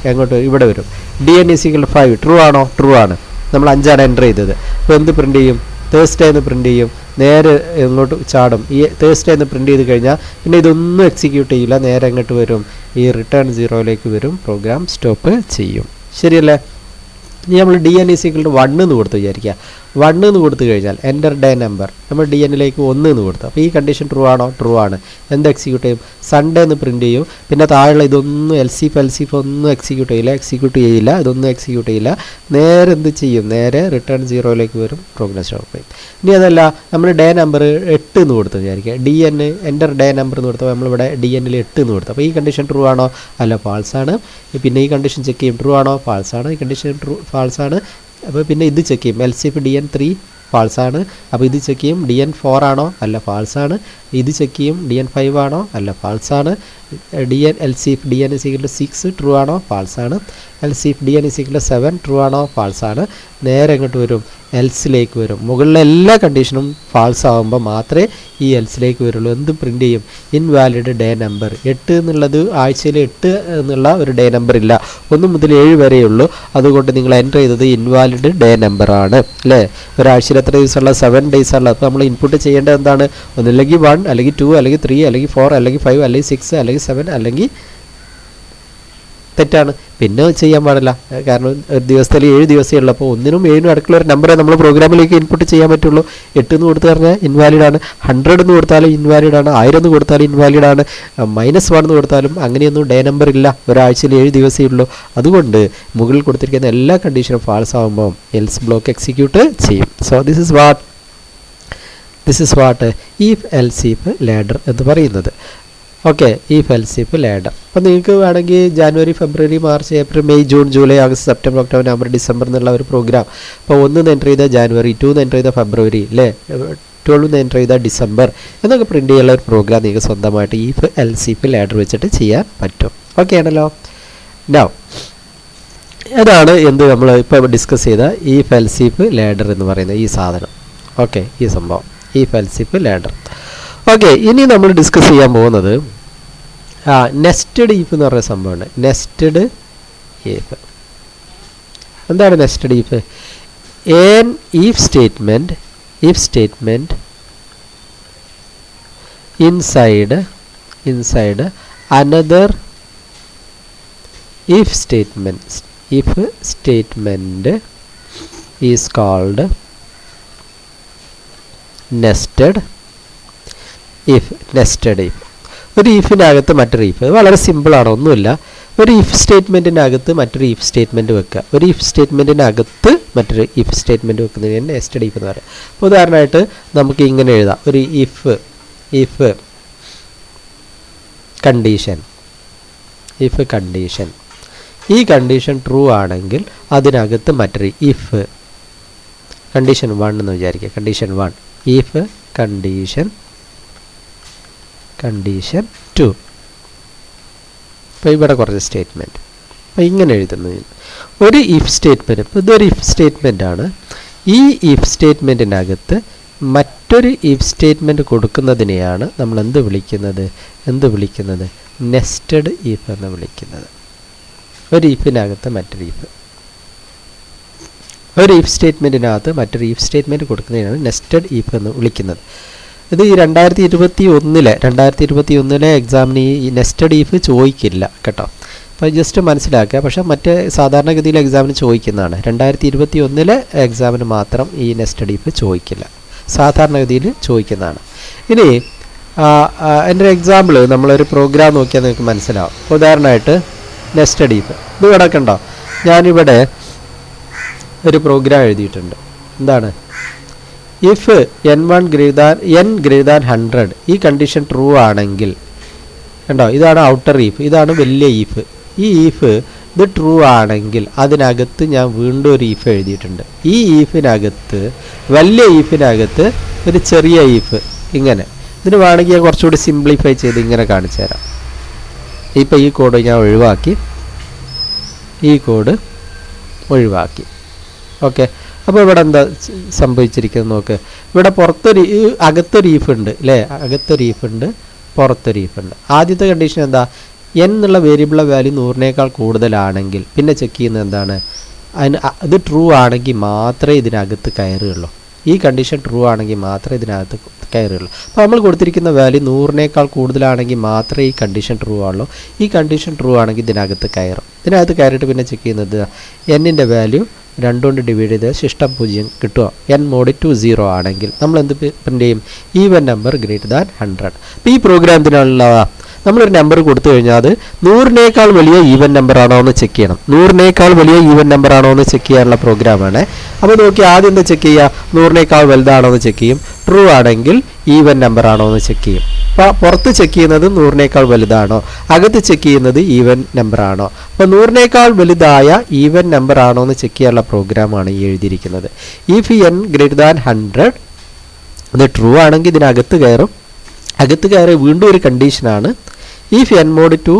ഇവിടെ വരും. D n is equal to 5 true ആണോ? ട്രൂ ആണ്. നമ്മൾ 5 ആണ് എൻ്റർ ചെയ്തത്. അപ്പോൾ എന്ത് പ്രിൻ്റ് ചെയ്യും? തേഴ്സ്ഡേ എന്ന് പ്രിൻ്റ് ചെയ്യും. നേരെ ഇങ്ങോട്ട് ചാടും. ഈ തേഴ്സ്ഡേ എന്ന് പ്രിൻ്റ് ചെയ്ത് കഴിഞ്ഞാൽ പിന്നെ ഇതൊന്നും എക്സിക്യൂട്ട് ചെയ്യില്ല. നേരെ എങ്ങോട്ട് വരും? ഈ റിട്ടേൺ 0യിലേക്ക് വരും. പ്രോഗ്രാം സ്റ്റോപ്പ് ചെയ്യും. ശരിയല്ലേ? ഇനി നമ്മൾ ഡി എൻ ഈസിക്കൽ ടു 1 എന്ന് കൊടുത്ത് വിചാരിക്കുക. 1 എന്ന് കൊടുത്തു കഴിഞ്ഞാൽ എൻ്റർ ഡേ നമ്പർ നമ്മൾ ഡി എന്നിലേക്ക് 1 എന്ന് കൊടുത്തു. അപ്പോൾ ഈ കണ്ടീഷൻ ട്രൂ ആണോ? ട്രൂ ആണ്. എന്ത് എക്സിക്യൂട്ട് ചെയ്യും? സൺഡേ എന്ന് പ്രിൻറ്റ് ചെയ്യും. പിന്നെ താഴെ ഇതൊന്നും എൽസിഫ് ഒന്നും എക്സിക്യൂട്ട് ചെയ്യില്ല, ഇതൊന്നും എക്സിക്യൂട്ട് ചെയ്യില്ല. നേരെ എന്ത് ചെയ്യും? നേരെ റിട്ടേൺ 0യിലേക്ക് വരും, പ്രോഗ്രാം സ്റ്റോപ്പ് ചെയ്യും. ഇനി അതല്ല, നമ്മൾ ഡേ നമ്പർ 8 എന്ന് കൊടുത്തു വിചാരിക്കുക. D N enter day number എന്ന് കൊടുത്തപ്പോൾ നമ്മളിവിടെ ഡി എന്നിൽ 8 എന്ന് കൊടുത്തു. അപ്പോൾ ഈ കണ്ടീഷൻ ട്രൂ ആണോ? അല്ല, ഫാൾസ് ആണ്. പിന്നെ ഈ കണ്ടീഷൻ ചെക്ക് ചെയ്യും, ട്രൂ ആണോ? ഫാൾസ് ആണ്. ഈ കണ്ടീഷൻ ഫാൾസ് ആണ്. അപ്പോൾ പിന്നെ ഇത് ചെക്ക് ചെയ്യും, എൽസിഫ് ഡി എൻ 3 ഫാൾസ് ആണ്. അപ്പോൾ ഇത് ചെക്ക് ചെയ്യും, ഡി എൻ 4 ആണോ? അല്ല, ഫാൾസ് ആണ്. ഇത് ചെക്ക് ചെയ്യും, ഡി എൻ 5 ആണോ? അല്ല, ഫാൾസ് ആണ്. എൽസിഫ് ഡി എൻ = 6 ട്രൂ ആണോ? ഫാൾസ് ആണ്. എൽസിഫ് ഡി എൻ = 7 ട്രൂ ആണോ? ഫാൾസ് ആണ്. നേരെ എങ്ങോട്ട് വരും? എൽസിലേക്ക് വരും. മുകളിലെ എല്ലാ കണ്ടീഷനും ഫാൾസ് ആകുമ്പോൾ മാത്രമേ ഈ എൽസിലേക്ക് വരുള്ളൂ. എന്തും പ്രിൻറ്റ് ചെയ്യും? Invalid day number. 8 എന്നുള്ളത് ആഴ്ചയിൽ 8 എന്നുള്ള ഒരു ഡേ നമ്പർ ഇല്ല, 1 മുതൽ 7 വരെയുള്ളൂ. അതുകൊണ്ട് നിങ്ങൾ എൻ്റർ ചെയ്തത് ഇൻവാലിഡ് ഡേ നമ്പറാണ് അല്ലേ. ഒരാഴ്ചയിൽ എത്ര ദിവസമുള്ള? 7 ഡേയ്സ് ഉള്ളത്. അപ്പോൾ നമ്മൾ ഇൻപുട്ട് ചെയ്യേണ്ടത് എന്താണ്? ഒന്നില്ലെങ്കിൽ 1, അല്ലെങ്കിൽ 2, അല്ലെങ്കിൽ 3, അല്ലെങ്കിൽ 4, അല്ലെങ്കിൽ 5, അല്ലെങ്കിൽ 6, അല്ലെങ്കിൽ 7, അല്ലെങ്കിൽ തെറ്റാണ്. പിന്നെ ചെയ്യാൻ പാടില്ല, കാരണം ഒരു ദിവസത്തിൽ 7 ദിവസമേ ഉള്ളപ്പോൾ 1നും 7നും അടുക്കുള്ള ഒരു നമ്പറെ നമ്മൾ പ്രോഗ്രാമിലേക്ക് ഇൻപുട്ട് ചെയ്യാൻ പറ്റുള്ളൂ. 8 എന്ന് കൊടുത്തു പറഞ്ഞാൽ ഇൻവാലിഡ് ആണ്, 100 എന്ന് കൊടുത്താലും ഇൻവാലിഡ് ആണ്, 1000 എന്ന് കൊടുത്താലും ഇൻവാലിഡ് ആണ്, -1 എന്ന് കൊടുത്താലും അങ്ങനെയൊന്നും ഡേ നമ്പർ ഇല്ല. ഒരാഴ്ചയിൽ 7 ദിവസമേ ഉള്ളൂ. അതുകൊണ്ട് മുകളിൽ കൊടുത്തിരിക്കുന്ന എല്ലാ കണ്ടീഷനും ഫാൾസ് ആകുമ്പോൾ എൽസ് ബ്ലോക്ക് എക്സിക്യൂട്ട് ചെയ്യും. So this is what if else if ladder എന്ന് പറയുന്നത്. Okay, if else if ladder. അപ്പോൾ നിങ്ങൾക്ക് വേണമെങ്കിൽ January, February, March, April, May, June, July, August, September, October, November, December എന്നുള്ള ഒരു പ്രോഗ്രാം. അപ്പോൾ 1 എൻ്റർ ചെയ്താൽ ജാനുവരി, 2 എൻ്റർ ചെയ്താൽ ഫെബ്രുവരി അല്ലേ, 12 എൻ്റർ ചെയ്താൽ ഡിസംബർ എന്നൊക്കെ പ്രിൻറ്റ് ചെയ്യാനുള്ള ഒരു പ്രോഗ്രാം നിങ്ങൾക്ക് സ്വന്തമായിട്ട് ഈഫ് എൽസിഫ് ലാഡർ വെച്ചിട്ട് ചെയ്യാൻ പറ്റും. ഓക്കെ ആണല്ലോ. നൗ അതാണ് എന്ത് നമ്മൾ ഇപ്പോൾ ഡിസ്കസ് ചെയ്ത ഈഫ് എൽസിഫ് ലാഡർ എന്ന് പറയുന്ന ഈ സാധനം. ഓക്കെ, ഈ സംഭവം ഈഫ് എൽസിഫ് ലാഡർ. ഓക്കെ, ഇനി നമ്മൾ ഡിസ്കസ് ചെയ്യാൻ പോകുന്നത് നെസ്റ്റഡ് ഈഫ് എന്ന് പറയുന്ന സംഭവമാണ്. നെസ്റ്റഡ് ഈഫ് എന്താണ്? Nested if an if statement inside another if statement is called nested if. ഒരു ഈഫിനകത്ത് മറ്റൊരു ഈഫ്, വളരെ സിമ്പിളാണ്, ഒന്നുമില്ല. ഒരു ഇഫ് സ്റ്റേറ്റ്മെൻറ്റിനകത്ത് മറ്റൊരു ഇഫ് സ്റ്റേറ്റ്മെൻറ്റ് വെക്കുക. ഒരു ഇഫ് സ്റ്റേറ്റ്മെൻറ്റിനകത്ത് മറ്റൊരു ഇഫ് സ്റ്റേറ്റ്മെൻറ്റ് വെക്കുന്നതിന് നെസ്റ്റഡ് ഈഫ് എന്ന് പറയാം. അപ്പോൾ ഉദാഹരണമായിട്ട് നമുക്ക് ഇങ്ങനെ എഴുതാം, ഒരു ഇഫ് കണ്ടീഷൻ ഈ കണ്ടീഷൻ ട്രൂ ആണെങ്കിൽ അതിനകത്ത് മറ്റൊരു ഇഫ് കണ്ടീഷൻ 1 എന്ന് വിചാരിക്കുക. Condition 1 if condition 2. അപ്പോൾ ഇവിടെ കുറച്ച് സ്റ്റേറ്റ്മെൻറ്റ്. അപ്പോൾ ഇങ്ങനെ എഴുതുന്നത് ഒരു ഇഫ് സ്റ്റേറ്റ്മെൻറ്റ്. ഇപ്പോൾ ഇതൊരു ഇഫ് സ്റ്റേറ്റ്മെൻ്റ് ആണ്. ഈ ഇഫ് സ്റ്റേറ്റ്മെൻറ്റിനകത്ത് മറ്റൊരു ഇഫ് സ്റ്റേറ്റ്മെൻറ്റ് കൊടുക്കുന്നതിനെയാണ് നമ്മൾ എന്ത് വിളിക്കുന്നത്? നെസ്റ്റഡ് ഇഫ് എന്ന് വിളിക്കുന്നത്. ഒരു ഇഫിനകത്ത് മറ്റൊരു ഇഫ്, ഒരു ഇഫ് സ്റ്റേറ്റ്മെൻറ്റിനകത്ത് മറ്റൊരു ഇഫ് സ്റ്റേറ്റ്മെൻറ്റ് കൊടുക്കുന്നതിനാണ് നെസ്റ്റഡ് ഇഫ് എന്ന് വിളിക്കുന്നത്. ഇത് ഈ 2021 എക്സാമിന് ഈ നെസ്റ്റഡ് ഈഫ് ചോദിക്കില്ല കേട്ടോ. അപ്പോൾ ജസ്റ്റ് മനസ്സിലാക്കുക. പക്ഷേ മറ്റേ സാധാരണഗതിയിൽ എക്സാമിന് ചോദിക്കുന്നതാണ്. 2021 എക്സാമിന് മാത്രം ഈ നെസ്റ്റഡ് ഈഫ് ചോദിക്കില്ല, സാധാരണഗതിയിൽ ചോദിക്കുന്നതാണ്. ഇനി എൻ്റെ ഒരു എക്സാമ്പിൾ, നമ്മളൊരു പ്രോഗ്രാം നോക്കിയാൽ നിങ്ങൾക്ക് മനസ്സിലാവും. ഉദാഹരണമായിട്ട് നെസ്റ്റഡ് ഈഫ് ഇത് കിടക്കണ്ടോ? ഞാനിവിടെ ഒരു പ്രോഗ്രാം എഴുതിയിട്ടുണ്ട്. എന്താണ്? ഇഫ് n1 greater than 100 ഈ കണ്ടീഷൻ ട്രൂ ആണെങ്കിൽ കണ്ടോ, ഇതാണ് ഔട്ടർ ഈഫ്, ഇതാണ് വലിയ ഈഫ്. ഈ ഈഫ് ഇത് ട്രൂ ആണെങ്കിൽ അതിനകത്ത് ഞാൻ വീണ്ടും ഒരു ഈഫ് എഴുതിയിട്ടുണ്ട്. ഈ ഈഫിനകത്ത്, വലിയ ഈഫിനകത്ത് ഒരു ചെറിയ ഈഫ് ഇങ്ങനെ. ഇതിന് വേണമെങ്കിൽ ഞാൻ കുറച്ചുകൂടി സിംപ്ലിഫൈ ചെയ്ത് ഇങ്ങനെ കാണിച്ചു തരാം. ഇപ്പം ഈ കോഡ് ഞാൻ ഒഴിവാക്കി. ഓക്കെ, അപ്പോൾ ഇവിടെ എന്താ സംഭവിച്ചിരിക്കുന്നത് നോക്ക്. ഇവിടെ അകത്തൊരു ഈഫ് ഉണ്ട് അല്ലേ, അകത്തൊരു ഈഫ് ഉണ്ട്, പുറത്തൊരു ഈഫ് ഉണ്ട്. ആദ്യത്തെ കണ്ടീഷൻ എന്താ? n എന്നുള്ള വേരിയബിളിലെ വാല്യൂ 100-നേക്കാൾ കൂടുതലാണെങ്കിൽ പിന്നെ ചെക്ക് ചെയ്യുന്നത് എന്താണ്? ഇത് ട്രൂ ആണെങ്കിൽ മാത്രമേ ഇതിനകത്ത് കയറുകയുള്ളൂ. ഈ കണ്ടീഷൻ ട്രൂ ആണെങ്കിൽ മാത്രമേ ഇതിനകത്ത് കയറുള്ളൂ. അപ്പോൾ നമ്മൾ കൊടുത്തിരിക്കുന്ന വാല്യൂ 100-നേക്കാൾ കൂടുതലാണെങ്കിൽ മാത്രമേ ഈ കണ്ടീഷൻ ട്രൂ ആവുള്ളൂ. ഈ കണ്ടീഷൻ ട്രൂ ആണെങ്കിൽ ഇതിനകത്ത് കയറും. ഇതിനകത്ത് കയറിയിട്ട് പിന്നെ ചെക്ക് ചെയ്യുന്നത് എന്നിൻ്റെ വാല്യൂ 2 കൊണ്ട് ഡിവൈഡ് ചെയ്ത് ശിഷ്ടം 0 കിട്ടുക. n mod 2 0 ആണെങ്കിൽ നമ്മൾ എന്ത് പ്രിൻ്റ് ചെയ്യും? Even number greater than 100. അപ്പോൾ ഈ പ്രോഗ്രാം ഇതിനുള്ള നമ്മളൊരു നമ്പർ കൊടുത്തു കഴിഞ്ഞാൽ അത് 100-നേക്കാൾ വലിയ ഈവൻ നമ്പർ ആണോ എന്ന് ചെക്ക് ചെയ്യണം. 100-നേക്കാൾ വലിയ ഈവൻ നമ്പർ ആണോ എന്ന് ചെക്ക് ചെയ്യാനുള്ള പ്രോഗ്രാമാണ്. അപ്പോൾ നോക്കി ആദ്യം എന്താ ചെക്ക് ചെയ്യുക? 100-നേക്കാൾ വലുതാണോ എന്ന് ചെക്ക് ചെയ്യും. ട്രൂ ആണെങ്കിൽ ഈവൻ നമ്പർ ആണോ എന്ന് ചെക്ക് ചെയ്യും. അപ്പോൾ പുറത്ത് ചെക്ക് ചെയ്യുന്നത് 100-നേക്കാൾ വലുതാണോ, അകത്ത് ചെക്ക് ചെയ്യുന്നത് ഈവൻ നമ്പർ ആണോ. അപ്പോൾ 100-നേക്കാൾ വലുതായ ഈവൻ നമ്പർ ആണോ എന്ന് ചെക്ക് ചെയ്യാനുള്ള പ്രോഗ്രാമാണ് ഈ എഴുതിയിരിക്കുന്നത്. ഇഫ് n ഗ്രേറ്റർ ദാൻ 100 ഇത് ട്രൂ ആണെങ്കിൽ ഇതിനകത്ത് കയറും. അകത്ത് കയറി വീണ്ടും ഒരു കണ്ടീഷനാണ് if n mod 2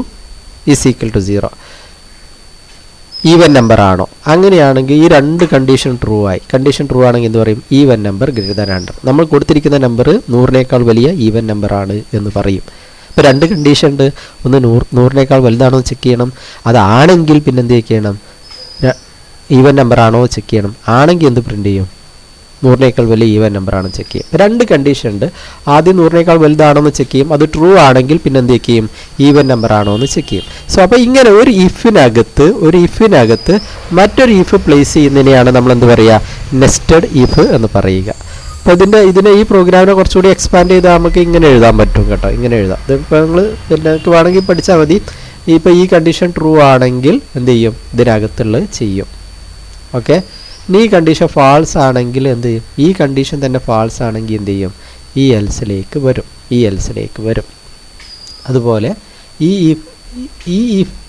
is equal to 0 even number ആണോ. അങ്ങനെയാണെങ്കിൽ ഈ രണ്ട് കണ്ടീഷൻ ട്രൂ ആയി. കണ്ടീഷൻ ട്രൂ ആണെങ്കിൽ എന്ത് പറയും? Even number greater than 100. നമ്മൾ കൊടുത്തിരിക്കുന്ന നമ്പർ 100-നേക്കാൾ വലിയ ഈവൻ നമ്പർ ആണ് എന്ന് പറയും. ഇപ്പോൾ രണ്ട് കണ്ടീഷൻ ഉണ്ട്. ഒന്ന് 100-നേക്കാൾ വലുതാണോ ചെക്ക് ചെയ്യണം. അതാണെങ്കിൽ പിന്നെ എന്ത് ചെയ്യണം? ഈവൻ നമ്പർ ആണോ ചെക്ക് ചെയ്യണം. ആണെങ്കിൽ എന്ത് പ്രിൻ്റ് ചെയ്യും? 100-നേക്കാൾ വലിയ ഈവൻ നമ്പർ ആണെന്ന് ചെക്ക് ചെയ്യും. രണ്ട് കണ്ടീഷൻ ഉണ്ട്. ആദ്യം 100-നേക്കാൾ വലുതാണോ എന്ന് ചെക്ക് ചെയ്യും. അത് ട്രൂ ആണെങ്കിൽ പിന്നെ എന്ത് ചെയ്യും? ഈവൻ നമ്പർ ആണോ എന്ന് ചെക്ക് ചെയ്യും. സോ അപ്പോൾ ഇങ്ങനെ ഒരു ഇഫിനകത്ത് മറ്റൊരു ഇഫ് പ്ലേസ് ചെയ്യുന്നതിനെയാണ് നമ്മൾ എന്ത് പറയുക? നെസ്റ്റഡ് ഇഫ് എന്ന് പറയുക. അപ്പോൾ ഇതിനെ ഈ പ്രോഗ്രാമിനെ കുറച്ചുകൂടി എക്സ്പാൻഡ് ചെയ്താൽ നമുക്ക് ഇങ്ങനെ എഴുതാൻ പറ്റും കേട്ടോ. ഇങ്ങനെ എഴുതാം. ഇതിപ്പോൾ നിങ്ങൾ നിങ്ങൾക്ക് വേണമെങ്കിൽ പഠിച്ചാൽ മതി. ഇപ്പോൾ ഈ കണ്ടീഷൻ ട്രൂ ആണെങ്കിൽ എന്ത് ചെയ്യും? ഇതിനകത്തുള്ളത് ചെയ്യും. ഓക്കെ. ഈ കണ്ടീഷൻ ഫാൾസ് ആണെങ്കിൽ എന്ത് ചെയ്യും? ഈ കണ്ടീഷൻ തന്നെ ഫാൾസ് ആണെങ്കിൽ എന്ത് ചെയ്യും? ഈ എൽസിലേക്ക് വരും. അതുപോലെ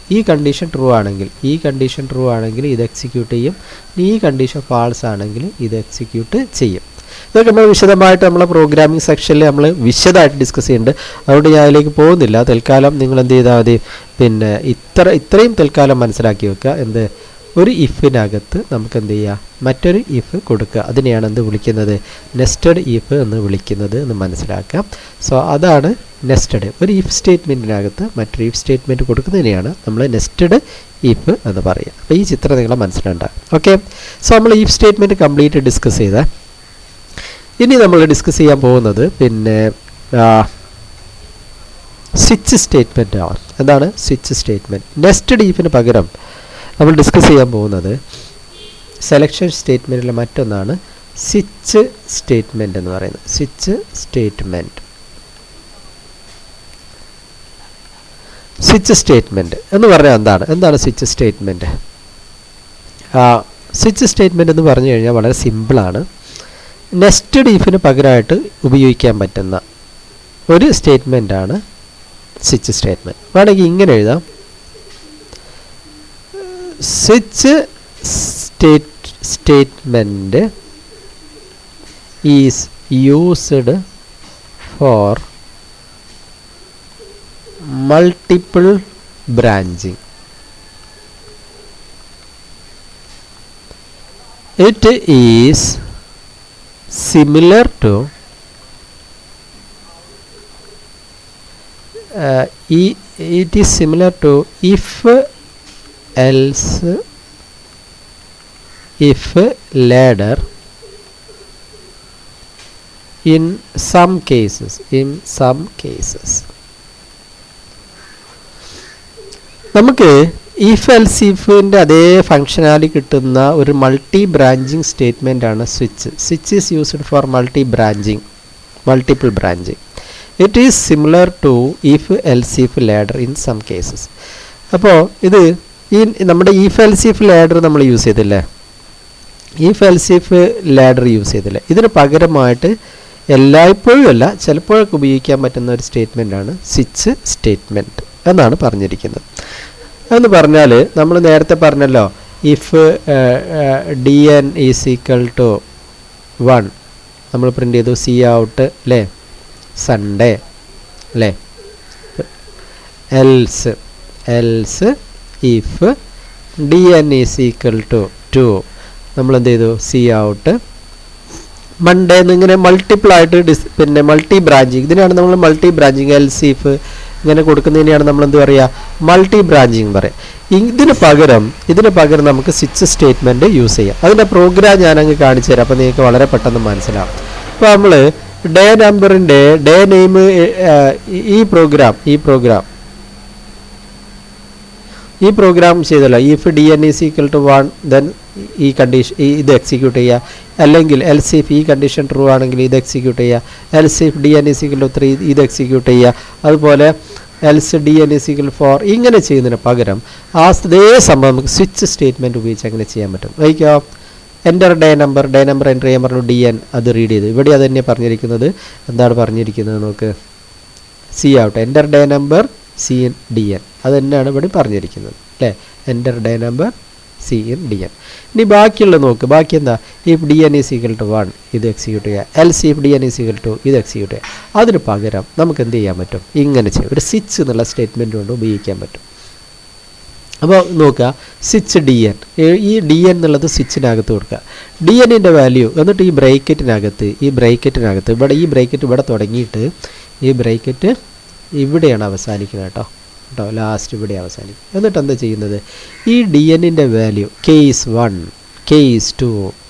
ഈ കണ്ടീഷൻ ട്രൂ ആണെങ്കിൽ ഇത് എക്സിക്യൂട്ട് ചെയ്യും. ഈ കണ്ടീഷൻ ഫാൾസ് ആണെങ്കിൽ ഇത് എക്സിക്യൂട്ട് ചെയ്യും. ഇതൊക്കെ നമ്മൾ വിശദമായിട്ട് നമ്മളെ പ്രോഗ്രാമിംഗ് സെക്ഷനിൽ നമ്മൾ വിശദമായിട്ട് ഡിസ്കസ് ചെയ്യുന്നുണ്ട്. അതുകൊണ്ട് ഞാൻ അതിലേക്ക് പോകുന്നില്ല. തൽക്കാലം നിങ്ങൾ എന്ത് ചെയ്താൽ മതി? പിന്നെ ഇത്രയും തൽക്കാലം മനസ്സിലാക്കി വെക്കുക. എന്ത്? ഒരു ഇഫിനകത്ത് നമുക്ക് എന്ത് ചെയ്യുക? മറ്റൊരു ഇഫ് കൊടുക്കുക. അതിനെയാണ് എന്ത് വിളിക്കുന്നത്? നെസ്റ്റഡ് ഇഫ് എന്ന് വിളിക്കുന്നത് എന്ന് മനസ്സിലാക്കുക. സോ അതാണ് നെസ്റ്റഡ്. ഒരു ഇഫ് സ്റ്റേറ്റ്മെൻറ്റിനകത്ത് മറ്റൊരു ഇഫ് സ്റ്റേറ്റ്മെൻറ്റ് കൊടുക്കുന്നതിനെയാണ് നമ്മൾ നെസ്റ്റഡ് ഇഫ് എന്ന് പറയുക. അപ്പോൾ ഈ ചിത്രം നിങ്ങളെ മനസ്സിലുണ്ടാകും. ഓക്കെ. സോ നമ്മൾ ഇഫ് സ്റ്റേറ്റ്മെൻറ്റ് കംപ്ലീറ്റ് ഡിസ്കസ് ചെയ്ത ഇനി നമ്മൾ ഡിസ്കസ് ചെയ്യാൻ പോകുന്നത് പിന്നെ സ്വിച്ച് സ്റ്റേറ്റ്മെൻറ്റ് ആണ്. എന്താണ് സ്വിച്ച് സ്റ്റേറ്റ്മെൻറ്റ്? നെസ്റ്റഡ് ഇഫിന് പകരം നമ്മൾ ഡിസ്കസ് ചെയ്യാൻ പോകുന്നത് സെലക്ഷൻ സ്റ്റേറ്റ്മെൻറ്റിലെ മറ്റൊന്നാണ് സ്വിച്ച് സ്റ്റേറ്റ്മെൻറ്റ് എന്ന് പറയുന്നത്. സ്വിച്ച് സ്റ്റേറ്റ്മെൻറ്റ് എന്ന് പറഞ്ഞാൽ എന്താണ് സ്വിച്ച് സ്റ്റേറ്റ്മെൻറ്റ്? സ്വിച്ച് സ്റ്റേറ്റ്മെൻറ്റ് എന്ന് പറഞ്ഞു കഴിഞ്ഞാൽ വളരെ സിമ്പിളാണ്. നെസ്റ്റഡ് ഇഫിന് പകരമായിട്ട് ഉപയോഗിക്കാൻ പറ്റുന്ന ഒരു സ്റ്റേറ്റ്മെൻറ്റാണ് സ്വിച്ച് സ്റ്റേറ്റ്മെൻറ്റ്. വേണമെങ്കിൽ ഇങ്ങനെ എഴുതാം: switch statement is used for multiple branching. It is similar to if else if ladder in some cases. നമുക്ക് ഇഫ് എൽസ് ഇഫിൻ്റെ അതേ ഫങ്ഷനാലിറ്റി കിട്ടുന്ന ഒരു മൾട്ടി ബ്രാഞ്ചിങ് സ്റ്റേറ്റ്മെൻ്റ് ആണ് switch. Switch is used for multiple branching. It is similar to if else if ladder in some cases. അപ്പോൾ ഇത് ഈ നമ്മുടെ ഇഫ് എൽസ് ഇഫ് ലാഡർ നമ്മൾ യൂസ് ചെയ്തില്ലേ? ഇതിന് പകരമായിട്ട് എല്ലായ്പ്പോഴും അല്ല, ചിലപ്പോഴൊക്കെ ഉപയോഗിക്കാൻ പറ്റുന്ന ഒരു സ്റ്റേറ്റ്മെൻ്റാണ് സ്വിച്ച് സ്റ്റേറ്റ്മെൻറ്റ് എന്നാണ് പറഞ്ഞിരിക്കുന്നത്. എന്ന് പറഞ്ഞാൽ നമ്മൾ നേരത്തെ പറഞ്ഞല്ലോ, if dn is equal to 1 നമ്മൾ പ്രിൻ്റ് ചെയ്തു, സി ഔട്ട് അല്ലേ, സൺഡേ അല്ലേ. Else if dn is equal to 2 നമ്മൾ എന്ത് ചെയ്തു, സി ഔട്ട് മൺഡേ എന്നിങ്ങനെ മൾട്ടിപ്പിൾ ആയിട്ട് പിന്നെ മൾട്ടി ബ്രാഞ്ചിങ്, ഇതിനാണ് നമ്മൾ മൾട്ടി ബ്രാഞ്ചിങ്. എൽസ് ഇഫ് ഇങ്ങനെ കൊടുക്കുന്നതിനെയാണ് നമ്മൾ എന്ത് പറയുക, മൾട്ടി ബ്രാഞ്ചിങ് പറയാം. ഇതിന് പകരം നമുക്ക് സ്വിച്ച് സ്റ്റേറ്റ്മെൻറ്റ് യൂസ് ചെയ്യാം. അതിൻ്റെ പ്രോഗ്രാം ഞാനങ്ങ് കാണിച്ചു തരാം, അപ്പോൾ നിങ്ങൾക്ക് വളരെ പെട്ടെന്ന് മനസ്സിലാവും. അപ്പോൾ നമ്മൾ ഡേ നമ്പറിൻ്റെ ഡേ നെയിം ഈ പ്രോഗ്രാം ചെയ്തല്ലോ. If dn is equal to 1 then ഈ കണ്ടീഷൻ ഇത് എക്സിക്യൂട്ട് ചെയ്യുക, അല്ലെങ്കിൽ എൽസ് ഇഫ് ഈ കണ്ടീഷൻ ട്രൂ ആണെങ്കിൽ ഇത് എക്സിക്യൂട്ട് ചെയ്യുക, else if dn is equal to 3 ഇത് എക്സിക്യൂട്ട് ചെയ്യുക, അതുപോലെ എൽസ് dn ഈസ് ഈക്വൽ 4 ഇങ്ങനെ ചെയ്യുന്നതിന് പകരം അതേ സംഭവം നമുക്ക് സ്വിച്ച് സ്റ്റേറ്റ്മെൻറ്റ് ഉപയോഗിച്ച് അങ്ങനെ ചെയ്യാൻ പറ്റും. വയ്ക്കോ എൻ്റർ ഡേ നമ്പർ എൻ്റർ ചെയ്യാൻ പറഞ്ഞു, dn അത് റീഡ് ചെയ്ത്. ഇവിടെ അത് തന്നെ പറഞ്ഞിരിക്കുന്നത്. എന്താണ് പറഞ്ഞിരിക്കുന്നത് നോക്ക്, C out enter day number C in dn അത് തന്നെയാണ് ഇവിടെ പറഞ്ഞിരിക്കുന്നത് അല്ലേ. Enter day number C in dn. ഇനി ബാക്കിയുള്ള നോക്ക്, ബാക്കി എന്താ, if dn is equal to 1 ഇത് എക്സിക്യൂട്ട് ചെയ്യുക, else if dn is equal to ഇത് എക്സിക്യൂട്ട് ചെയ്യുക. അതിന് പകരം നമുക്ക് എന്ത് ചെയ്യാൻ പറ്റും, ഇങ്ങനെ ചെയ്യും. ഒരു സ്വിച്ച് എന്നുള്ള സ്റ്റേറ്റ്മെൻറ്റ് കൊണ്ട് ഉപയോഗിക്കാൻ പറ്റും. അപ്പോൾ നോക്കുക, സ്വിച്ച് dn, ഈ dn എന്നുള്ളത് സ്വിച്ചിനകത്ത് കൊടുക്കുക, dnൻ്റെ വാല്യൂ, എന്നിട്ട് ഈ ബ്രേക്കറ്റിനകത്ത് ഇവിടെ ഈ ബ്രേക്കറ്റ് ഇവിടെ തുടങ്ങിയിട്ട് ഈ ബ്രേക്കറ്റ് ഇവിടെയാണ് അവസാനിക്കുന്നത് കേട്ടോ, ലാസ്റ്റ് ഇവിടെ അവസാനിക്കും. എന്നിട്ട് എന്താ ചെയ്യുന്നത്, ഈ dnൻ്റെ value case 1 case 2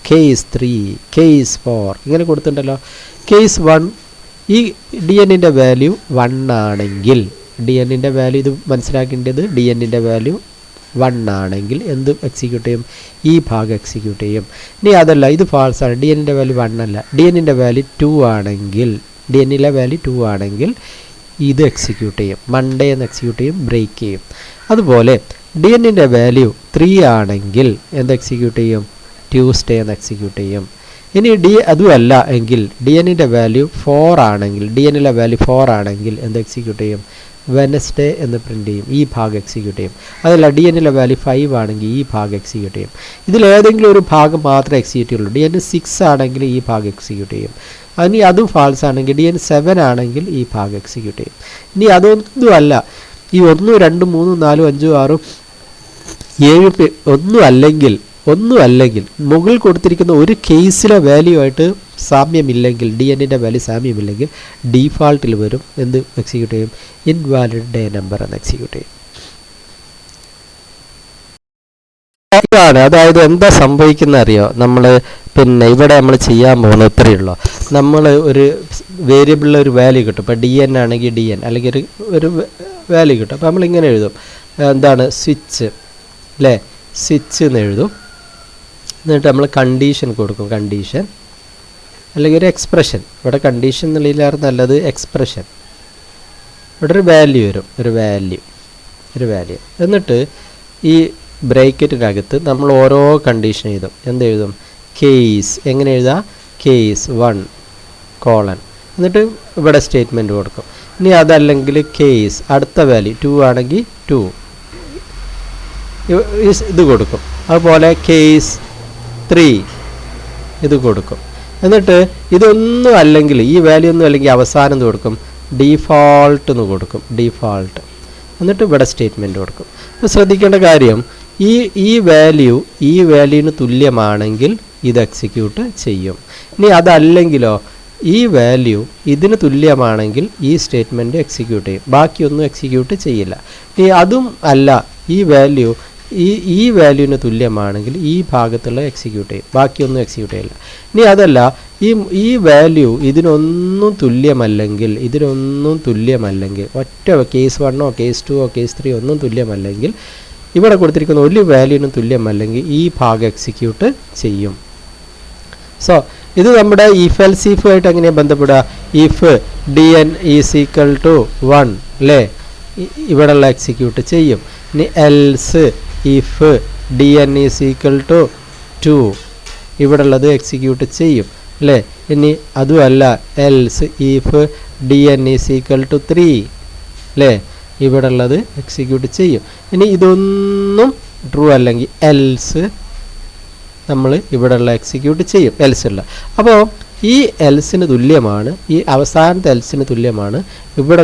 case 3 case 4 ഇങ്ങനെ കൊടുത്തിട്ടുണ്ടല്ലോ. കേസ് 1 ഈ dnൻ്റെ വാല്യൂ 1 ആണെങ്കിൽ, dnൻ്റെ വാല്യൂ ഇത് മനസ്സിലാക്കേണ്ടത്, dnൻ്റെ വാല്യൂ 1 ആണെങ്കിൽ എന്ത് എക്സിക്യൂട്ട് ചെയ്യും, ഈ ഭാഗം എക്സിക്യൂട്ട് ചെയ്യും. ഇനി അതല്ല, ഇത് ഫാൾസ് ആണ്, dnൻ്റെ വാല്യൂ 1 അല്ല, dnൻ്റെ വാല്യൂ 2 ആണെങ്കിൽ, dnലെ വാല്യൂ 2 ആണെങ്കിൽ ഇത് എക്സിക്യൂട്ട് ചെയ്യും, മൺഡേ എന്ന് എക്സിക്യൂട്ട് ചെയ്യും, ബ്രേക്ക് ചെയ്യും. അതുപോലെ dnൻ്റെ വാല്യൂ 3 ആണെങ്കിൽ എന്ത് എക്സിക്യൂട്ട് ചെയ്യും, ട്യൂസ്ഡേ എന്ന് എക്സിക്യൂട്ട് ചെയ്യും. ഇനി അതുമല്ല എങ്കിൽ dnൻ്റെ വാല്യൂ 4 ആണെങ്കിൽ, dnലെ വാല്യൂ 4 ആണെങ്കിൽ എന്ത് എക്സിക്യൂട്ട് ചെയ്യും, വെനസ്ഡേ എന്ന് പ്രിൻ്റ് ചെയ്യും, ഈ ഭാഗം എക്സിക്യൂട്ട് ചെയ്യും. അതല്ല dnലെ വാല്യൂ 5 ആണെങ്കിൽ ഈ ഭാഗം എക്സിക്യൂട്ട് ചെയ്യും. ഇതിലേതെങ്കിലും ഒരു ഭാഗം മാത്രമേ എക്സിക്യൂട്ട് ചെയ്യുള്ളൂ. dn 6 ആണെങ്കിൽ ഈ ഭാഗം എക്സിക്യൂട്ട് ചെയ്യും. ഇനി അതും ഫാൾസ് ആണെങ്കിൽ, dn 7 ആണെങ്കിൽ ഈ ഭാഗം എക്സിക്യൂട്ട് ചെയ്യും. ഇനി അതൊന്നുമല്ല, ഈ 1 2 3 4 5 6 7 ഒന്നും അല്ലെങ്കിൽ മുകളിൽ കൊടുത്തിരിക്കുന്ന ഒരു കേസിലെ വാല്യൂ ആയിട്ട് സാമ്യമില്ലെങ്കിൽ, dnൻ്റെ വാല്യൂ സാമ്യമില്ലെങ്കിൽ ഡീഫാൾട്ടിൽ വരും, എന്ത് എക്സിക്യൂട്ട് ചെയ്യും, ഇൻവാലിഡ് ഡേ നമ്പർ എന്ന് എക്സിക്യൂട്ട് ചെയ്യും. ഇതാണ്, അതായത് എന്താ സംഭവിക്കുന്ന അറിയോ, നമ്മൾ ഇവിടെ നമ്മൾ ചെയ്യാൻ പോകുന്നത് ഇത്രയേ ഉള്ളൂ. നമ്മൾ ഒരു വേരിയബിളിൽ ഒരു വാല്യൂ കിട്ടും, ഇപ്പോൾ dn ആണെങ്കിൽ dn അല്ലെങ്കിൽ ഒരു വാല്യൂ കിട്ടും. അപ്പോൾ നമ്മളിങ്ങനെ എഴുതും, എന്താണ് സ്വിച്ച് അല്ലേ, സ്വിച്ച് എന്ന് എഴുതും. എന്നിട്ട് നമ്മൾ കണ്ടീഷൻ കൊടുക്കും, കണ്ടീഷൻ അല്ലെങ്കിൽ ഒരു എക്സ്പ്രഷൻ. ഇവിടെ കണ്ടീഷൻ എന്നുള്ളതിലാണ് നല്ലത്, എക്സ്പ്രഷൻ. ഇവിടെ ഒരു വാല്യൂ വരും, ഒരു വാല്യൂ. എന്നിട്ട് ഈ ബ്രേക്കറ്റിനകത്ത് നമ്മൾ ഓരോ കണ്ടീഷൻ എഴുതും. എന്തെഴുതും, കേസ്, എങ്ങനെ എഴുതാം, കേസ് 1 കോളൻ, എന്നിട്ട് ഇവിടെ സ്റ്റേറ്റ്മെൻറ്റ് കൊടുക്കും. ഇനി അതല്ലെങ്കിൽ കേസ് അടുത്ത വാല്യൂ 2 ആണെങ്കിൽ 2 ഇത് കൊടുക്കും. അതുപോലെ കേസ് 3 ഇത് കൊടുക്കും. എന്നിട്ട് ഇതൊന്നും അല്ലെങ്കിൽ, ഈ വാല്യൂ ഒന്നും അല്ലെങ്കിൽ അവസാനം എന്ത് കൊടുക്കും, ഡീഫാൾട്ട് എന്ന് കൊടുക്കും, ഡീഫാൾട്ട്. എന്നിട്ട് ഇവിടെ സ്റ്റേറ്റ്മെൻറ്റ് കൊടുക്കും. അപ്പോൾ ശ്രദ്ധിക്കേണ്ട കാര്യം, ഈ വാല്യൂവിന് തുല്യമാണെങ്കിൽ ഇത് എക്സിക്യൂട്ട് ചെയ്യും. ഇനി അതല്ലെങ്കിലോ, ഈ വാല്യൂ ഇതിന് തുല്യമാണെങ്കിൽ ഈ സ്റ്റേറ്റ്മെൻറ്റ് എക്സിക്യൂട്ട് ചെയ്യും, ബാക്കിയൊന്നും എക്സിക്യൂട്ട് ചെയ്യില്ല. ഇനി അതും അല്ല, ഈ വാല്യൂവിന് തുല്യമാണെങ്കിൽ ഈ ഭാഗത്തുള്ള എക്സിക്യൂട്ട് ചെയ്യും, ബാക്കിയൊന്നും എക്സിക്യൂട്ട് ചെയ്യില്ല. ഇനി അതല്ല, ഈ വാല്യൂ ഇതിനൊന്നും തുല്യമല്ലെങ്കിൽ ഒറ്റ കേസ് 1 കേസ് 2 കേസ് 3 ഒന്നും തുല്യമല്ലെങ്കിൽ, ഇവിടെ കൊടുത്തിരിക്കുന്ന ഒരു വാല്യൂവിനും തുല്യമല്ലെങ്കിൽ ഈ ഭാഗം എക്സിക്യൂട്ട് ചെയ്യും. സോ ഇത് നമ്മുടെ ഇഫ് എൽസ് ഇഫ് ആയിട്ട് എങ്ങനെയാണ് ബന്ധപ്പെടുക, if dn is equal to 1 അല്ലേ, ഇവിടെയുള്ള എക്സിക്യൂട്ട് ചെയ്യും. ഇനി else if dn is equal to 2 ഇവിടെയുള്ളത് എക്സിക്യൂട്ട് ചെയ്യും അല്ലേ. ഇനി അതുമല്ല, else if dn is equal to 3 അല്ലേ, ഇവിടെ ഉള്ളത് എക്സിക്യൂട്ട് ചെയ്യും. ഇനി ഇതൊന്നും ട്രൂ അല്ലെങ്കിൽ എൽസ് നമ്മൾ ഇവിടെയുള്ള എക്സിക്യൂട്ട് ചെയ്യും, എൽസ് ഉള്ള. അപ്പോൾ ഈ എൽസിന് തുല്യമാണ്, ഈ അവസാനത്തെ എൽസിന് തുല്യമാണ് ഇവിടെ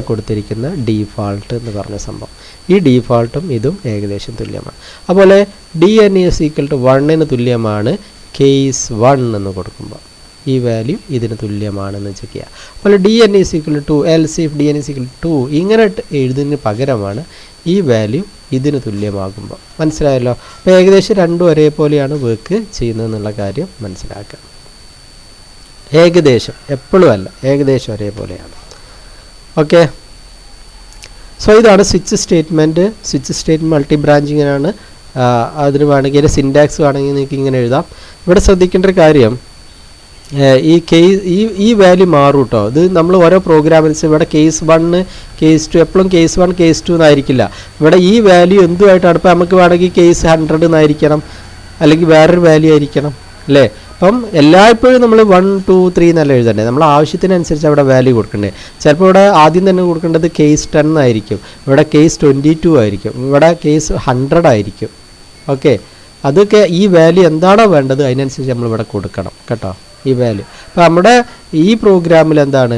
കൊടുത്തിരിക്കുന്ന ഡീഫാൾട്ട് എന്ന് പറഞ്ഞ സംഭവം. ഈ ഡീഫാൾട്ടും ഇതും ഏകദേശം തുല്യമാണ്. അതുപോലെ dn ഈസ് ഈക്വൽ ടു 1 തുല്യമാണ് കേസ് 1 എന്ന് കൊടുക്കുമ്പോൾ. ഈ വാല്യൂ ഇതിന് തുല്യമാണെന്ന് ചെക്ക് ചെയ്യുക. അതുപോലെ dn = 2 else if dn = 2 ഇങ്ങനെ എഴുതുന്നതിന് പകരമാണ് ഈ വാല്യൂ ഇതിന് തുല്യമാകുമ്പോൾ. മനസ്സിലായല്ലോ? അപ്പോൾ ഏകദേശം രണ്ടും ഒരേപോലെയാണ് വർക്ക് ചെയ്യുന്നതെന്നുള്ള കാര്യം മനസ്സിലാക്കുക. ഏകദേശം, എപ്പോഴും അല്ല, ഏകദേശം ഒരേപോലെയാണ്. ഓക്കെ, സോ ഇതാണ് switch statement. Switch statement multi ബ്രാഞ്ചിങ്ങിനാണ്. അതിന് വേണമെങ്കിൽ അതിൻ്റെ സിൻറ്റാക്സ് വേണമെങ്കിൽ നിങ്ങൾക്ക് ഇങ്ങനെ എഴുതാം. ഇവിടെ ശ്രദ്ധിക്കേണ്ട ഒരു കാര്യം, ഈ വാല്യൂ മാറും കേട്ടോ. ഇത് നമ്മൾ ഓരോ പ്രോഗ്രാമിൽസ് ഇവിടെ കേസ് 1 കേസ് 2 എപ്പോഴും കേസ് 1 കേസ് 2 എന്നായിരിക്കില്ല. ഇവിടെ ഈ വാല്യൂ എന്തുമായിട്ടാണ്, ഇപ്പോൾ നമുക്ക് വേണമെങ്കിൽ കേസ് 100 എന്നായിരിക്കണം, അല്ലെങ്കിൽ വേറൊരു വാല്യൂ ആയിരിക്കണം അല്ലേ. അപ്പം എല്ലായ്പ്പോഴും നമ്മൾ 1 2 3 എന്നല്ല എഴുതണ്ടേ, നമ്മൾ ആവശ്യത്തിനനുസരിച്ച് അവിടെ വാല്യൂ കൊടുക്കണ്ടേ. ചിലപ്പോൾ ഇവിടെ ആദ്യം തന്നെ കൊടുക്കേണ്ടത് കേസ് 10 ആയിരിക്കും, ഇവിടെ കേസ് 22 ആയിരിക്കും, ഇവിടെ കേസ് 100 ആയിരിക്കും. ഓക്കെ, അതൊക്കെ ഈ വാല്യൂ എന്താണോ വേണ്ടത് അതിനനുസരിച്ച് നമ്മൾ ഇവിടെ കൊടുക്കണം കേട്ടോ, ഈ വാല്യൂ. അപ്പോൾ നമ്മുടെ ഈ പ്രോഗ്രാമിൽ എന്താണ്,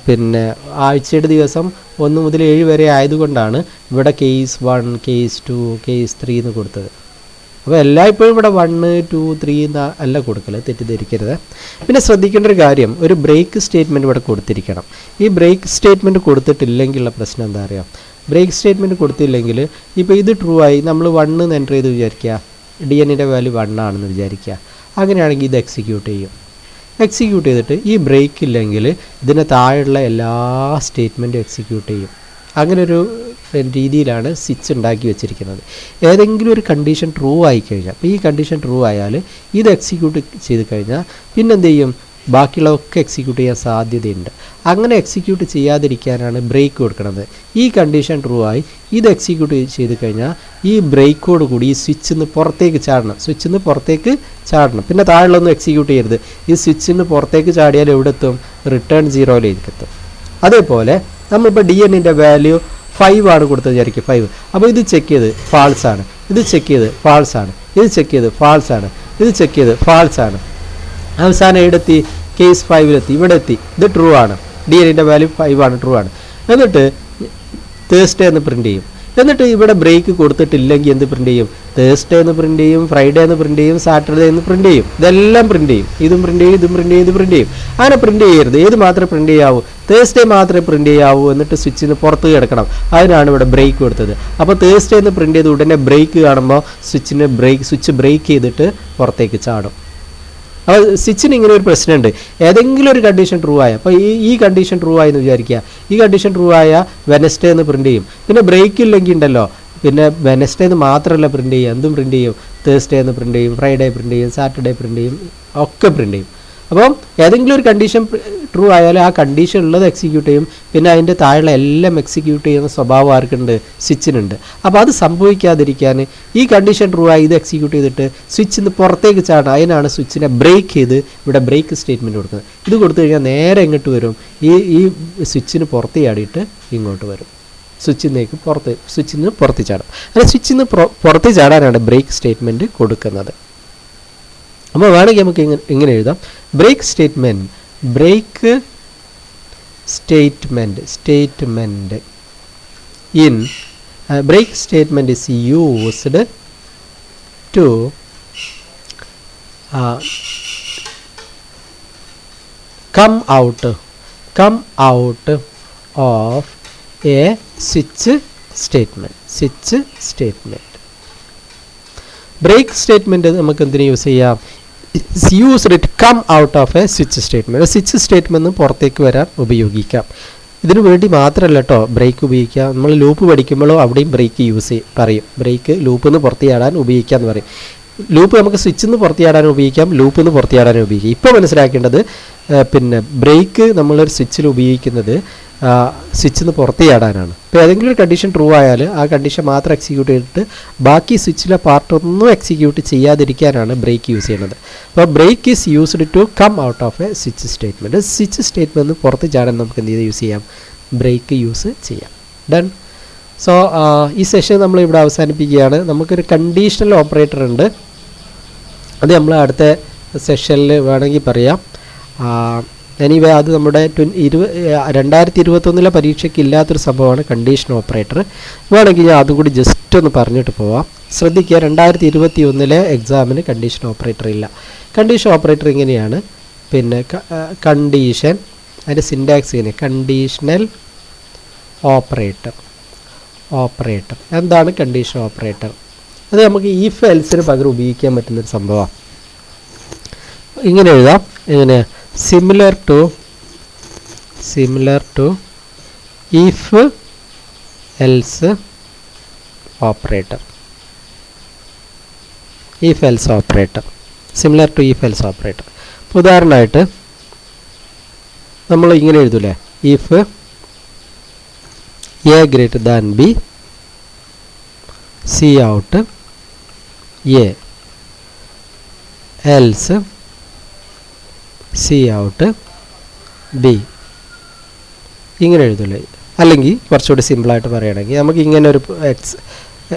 പിന്നെ ആഴ്ചയുടെ ദിവസം 1 മുതൽ 7 വരെ ആയതുകൊണ്ടാണ് ഇവിടെ കേസ് 1 കേസ് 2 കേസ് 3 എന്ന് കൊടുത്തത്. അപ്പോൾ എല്ലായ്പ്പോഴും ഇവിടെ 1 2 3 അല്ല കൊടുക്കല്, തെറ്റിദ്ധരിക്കരുത്. പിന്നെ ശ്രദ്ധിക്കേണ്ട ഒരു കാര്യം, ഒരു ബ്രേക്ക് സ്റ്റേറ്റ്മെൻറ്റ് ഇവിടെ കൊടുത്തിരിക്കണം. ഈ ബ്രേക്ക് സ്റ്റേറ്റ്മെൻറ്റ് കൊടുത്തിട്ടില്ലെങ്കിലുള്ള പ്രശ്നം എന്താ അറിയാം, ബ്രേക്ക് സ്റ്റേറ്റ്മെൻറ്റ് കൊടുത്തില്ലെങ്കിൽ ഇപ്പോൾ ഇത് ട്രൂ ആയി, നമ്മൾ 1 എന്ന് എൻ്റർ ചെയ്ത് വിചാരിക്കുക, dnൻ്റെ വാല്യൂ 1 ആണെന്ന് വിചാരിക്കുക. അങ്ങനെയാണെങ്കിൽ ഇത് എക്സിക്യൂട്ട് ചെയ്യും. എക്സിക്യൂട്ട് ചെയ്തിട്ട് ഈ ബ്രേക്ക് ഇല്ലെങ്കിൽ ഇതിന് താഴെയുള്ള എല്ലാ സ്റ്റേറ്റ്മെൻറ്റും എക്സിക്യൂട്ട് ചെയ്യും. അങ്ങനെ ഒരു രീതിയിലാണ് സ്വിച്ച് ഉണ്ടാക്കി വെച്ചിരിക്കുന്നത്. ഏതെങ്കിലും ഒരു കണ്ടീഷൻ ട്രൂ ആയിക്കഴിഞ്ഞാൽ, അപ്പോൾ ഈ കണ്ടീഷൻ ട്രൂ ആയാൽ ഇത് എക്സിക്യൂട്ട് ചെയ്ത് കഴിഞ്ഞാൽ പിന്നെന്ത് ചെയ്യും, ബാക്കിയുള്ളതൊക്കെ എക്സിക്യൂട്ട് ചെയ്യാൻ സാധ്യതയുണ്ട്. അങ്ങനെ എക്സിക്യൂട്ട് ചെയ്യാതിരിക്കാനാണ് ബ്രേക്ക് കൊടുക്കുന്നത്. ഈ കണ്ടീഷൻ ട്രൂ ആയി ഇത് എക്സിക്യൂട്ട് ചെയ്ത് കഴിഞ്ഞാൽ ഈ ബ്രേക്കോട് കൂടി ഈ സ്വിച്ചിൽ നിന്ന് പുറത്തേക്ക് ചാടണം, സ്വിച്ചിൽ നിന്ന് പുറത്തേക്ക് ചാടണം. പിന്നെ താഴെയൊന്നും എക്സിക്യൂട്ട് ചെയ്യരുത്. ഈ സ്വിച്ചിൽ നിന്ന് പുറത്തേക്ക് ചാടിയാൽ എവിടെ എത്തും, റിട്ടേൺ 0യിലേക്ക് എത്തും. അതേപോലെ നമ്മളിപ്പോൾ dnൻ്റെ വാല്യൂ 5 ആണ് കൊടുത്തത് വിചാരിക്കും, 5. അപ്പോൾ ഇത് ചെക്ക് ചെയ്ത് ഫാൾസ് ആണ്, ഇത് ചെക്ക് ചെയ്ത് ഫാൾസ് ആണ്, ഇത് ചെക്ക് ചെയ്ത് ഫാൾസ് ആണ്, ഇത് ചെക്ക് ചെയ്ത് ഫാൾസ് ആണ്. അവസാനം എവിടെത്തി, കേസ് 5ലെത്തി, ഇവിടെ എത്തി, ഇത് ട്രൂ ആണ്, dnൻ്റെ വാല്യൂ 5 ആണ്, ട്രൂ ആണ്. എന്നിട്ട് തേഴ്സ്ഡേ എന്ന് പ്രിൻ്റ് ചെയ്യും. എന്നിട്ട് ഇവിടെ ബ്രേക്ക് കൊടുത്തിട്ടില്ലെങ്കിൽ എന്ത് പ്രിൻ്റ് ചെയ്യും, തേഴ്സ്ഡേ എന്ന് പ്രിൻ്റ് ചെയ്യും, ഫ്രൈഡേ എന്ന് പ്രിൻ്റ് ചെയ്യും, സാറ്റർഡേ എന്ന് പ്രിൻ്റ് ചെയ്യും. ഇതെല്ലാം പ്രിൻ്റ് ചെയ്യും, ഇതും പ്രിൻ്റ് ചെയ്യും, ഇതും പ്രിൻ്റ് ചെയ്യും, ഇത് പ്രിൻ്റ് ചെയ്യും. അങ്ങനെ പ്രിൻ്റ് ചെയ്യരുത്. ഏത് മാത്രമേ പ്രിൻ്റ് ചെയ്യാവൂ, തേഴ്സ്ഡേ മാത്രമേ പ്രിൻ്റ് ചെയ്യാവൂ. എന്നിട്ട് സ്വിച്ചിൽ നിന്ന് പുറത്ത് കിടക്കണം. അതിനാണ് ഇവിടെ ബ്രേക്ക് കൊടുത്തത്. അപ്പോൾ തേഴ്സ്ഡേ എന്ന് പ്രിൻ്റ് ചെയ്ത് ഉടനെ ബ്രേക്ക് കാണുമ്പോൾ സ്വിച്ച് ബ്രേക്ക് ചെയ്തിട്ട് പുറത്തേക്ക് ചാടും. അപ്പോൾ സ്വിച്ചിന് ഇങ്ങനെ ഒരു പ്രശ്നമുണ്ട്, ഏതെങ്കിലും ഒരു കണ്ടീഷൻ ട്രൂ ആയ, അപ്പോൾ ഈ കണ്ടീഷൻ ട്രൂ ആയെന്ന് വിചാരിക്കുക, ഈ കണ്ടീഷൻ ട്രൂ ആയ വെനസ്ഡേ എന്ന് പ്രിൻ്റ് ചെയ്യും. പിന്നെ ബ്രേക്ക് ഇല്ലെങ്കിൽ ഉണ്ടല്ലോ, പിന്നെ വെനസ്ഡേ എന്ന് മാത്രമല്ല പ്രിൻ്റ് ചെയ്യുക, എന്തും പ്രിൻ്റ് ചെയ്യും, തേഴ്സ്ഡേ എന്ന് പ്രിൻ്റ് ചെയ്യും, ഫ്രൈഡേ പ്രിൻ്റ് ചെയ്യും, സാറ്റർഡേ പ്രിൻ്റ് ചെയ്യും, ഒക്കെ പ്രിൻ്റ് ചെയ്യും. അപ്പം ഏതെങ്കിലും ഒരു കണ്ടീഷൻ ട്രൂ ആയാൽ ആ കണ്ടീഷൻ ഉള്ളത് എക്സിക്യൂട്ട് ചെയ്യും. പിന്നെ അതിൻ്റെ താഴെ എല്ലാം എക്സിക്യൂട്ട് ചെയ്യുന്ന സ്വഭാവം ആർക്കുണ്ട്, സ്വിച്ചിനുണ്ട്. അപ്പോൾ അത് സംഭവിക്കാതിരിക്കാൻ ഈ കണ്ടീഷൻ ട്രൂ ആയി ഇത് എക്സിക്യൂട്ട് ചെയ്തിട്ട് സ്വിച്ചിൽ നിന്ന് പുറത്തേക്ക് ചാടണം. അതിനാണ് സ്വിച്ചിനെ ബ്രേക്ക് ചെയ്ത് ഇവിടെ ബ്രേക്ക് സ്റ്റേറ്റ്മെൻറ്റ് കൊടുക്കുന്നത്. ഇത് കൊടുത്തു കഴിഞ്ഞാൽ നേരെ ഇങ്ങോട്ട് വരും, ഈ സ്വിച്ചിന് പുറത്ത് ചാടിയിട്ട് ഇങ്ങോട്ട് വരും, സ്വിച്ചിൽ നിന്ന് പുറത്ത് ചാടും. അങ്ങനെ സ്വിച്ചിൽ നിന്ന് പുറത്ത് ചാടാനാണ് ബ്രേക്ക് സ്റ്റേറ്റ്മെൻറ്റ് കൊടുക്കുന്നത്. അപ്പോൾ വേണമെങ്കിൽ നമുക്ക് ഇങ്ങനെ എഴുതാം, break statement in break statement is used to come out of a switch statement. Break statement നമുക്ക് എന്തിനു യൂസ് ചെയ്യാം, used to come out of a switch statement. Switch statement പുറത്തേക്ക് വരാൻ ഉപയോഗിക്കാം. ഇതിനു വേണ്ടി മാത്രമല്ല കേട്ടോ ബ്രേക്ക് ഉപയോഗിക്കാം. നമ്മൾ ലൂപ്പ് പഠിക്കുമ്പോഴോ അവിടെയും ബ്രേക്ക് പറയും, ബ്രേക്ക് ലൂപ്പിൽ നിന്ന് പുറത്ത് ചാടാൻ ഉപയോഗിക്കാം എന്ന് പറയും. ലൂപ്പ് നമുക്ക് സ്വിച്ചിൽ നിന്ന് പുറത്ത് ചാടാനും ഉപയോഗിക്കാം, ലൂപ്പിൽ നിന്ന് പുറത്ത് ചാടാനും ഉപയോഗിക്കാം. ഇപ്പോൾ മനസ്സിലാക്കേണ്ടത് പിന്നെ ബ്രേക്ക് നമ്മളൊരു സ്വിച്ചിൽ ഉപയോഗിക്കുന്നത് സ്വിച്ചിൽ നിന്ന് പുറത്ത് ചാടാനാണ്. ഇപ്പോൾ ഏതെങ്കിലും ഒരു കണ്ടീഷൻ ട്രൂ ആയാൽ ആ കണ്ടീഷൻ മാത്രം എക്സിക്യൂട്ട് ചെയ്തിട്ട് ബാക്കി സ്വിച്ചിലെ പാർട്ടൊന്നും എക്സിക്യൂട്ട് ചെയ്യാതിരിക്കാനാണ് ബ്രേക്ക് യൂസ് ചെയ്യുന്നത്. അപ്പോൾ break is used to come out of a switch statement. Switch statement പുറത്ത് ചാടാൻ നമുക്ക് എന്ത് ചെയ്ത് യൂസ് ചെയ്യാം, ബ്രേക്ക് യൂസ് ചെയ്യാം. ഡൺ. സോ ഈ സെഷൻ നമ്മളിവിടെ അവസാനിപ്പിക്കുകയാണ്. നമുക്കൊരു കണ്ടീഷണൽ ഓപ്പറേറ്റർ ഉണ്ട്, അത് നമ്മൾ അടുത്ത സെഷനിൽ വേണമെങ്കിൽ പറയാം. എനിവേ അത് നമ്മുടെ 2021 പരീക്ഷയ്ക്ക് ഇല്ലാത്തൊരു സംഭവമാണ് കണ്ടീഷൻ ഓപ്പറേറ്റർ. വേണമെങ്കിൽ ഞാൻ അതും കൂടി ജസ്റ്റ് ഒന്ന് പറഞ്ഞിട്ട് പോവാം. ശ്രദ്ധിക്കുക, 2021 എക്സാമിന് കണ്ടീഷൻ ഓപ്പറേറ്റർ ഇല്ല. കണ്ടീഷൻ ഓപ്പറേറ്റർ ഇങ്ങനെയാണ്, പിന്നെ കണ്ടീഷൻ, അതിൻ്റെ സിൻടാക്സ് ഇങ്ങനെ കണ്ടീഷണൽ ഓപ്പറേറ്റർ. എന്താണ് കണ്ടീഷൻ ഓപ്പറേറ്റർ? അത് നമുക്ക് ഈഫ് എൽസിന് പകരം ഉപയോഗിക്കാൻ പറ്റുന്നൊരു സംഭവമാണ്. ഇങ്ങനെ എഴുതാം, ഇങ്ങനെ similar to if else operator. Similar to if else operator. ഉദാഹരണമായിട്ട് നമ്മൾ ഇങ്ങനെ എഴുതൂലേ, if A greater than B, cout A, else cout B. ഇങ്ങനെ എഴുതൂലേ. അല്ലെങ്കിൽ കുറച്ചുകൂടി സിമ്പിളായിട്ട് പറയുകയാണെങ്കിൽ നമുക്ക് ഇങ്ങനെ ഒരു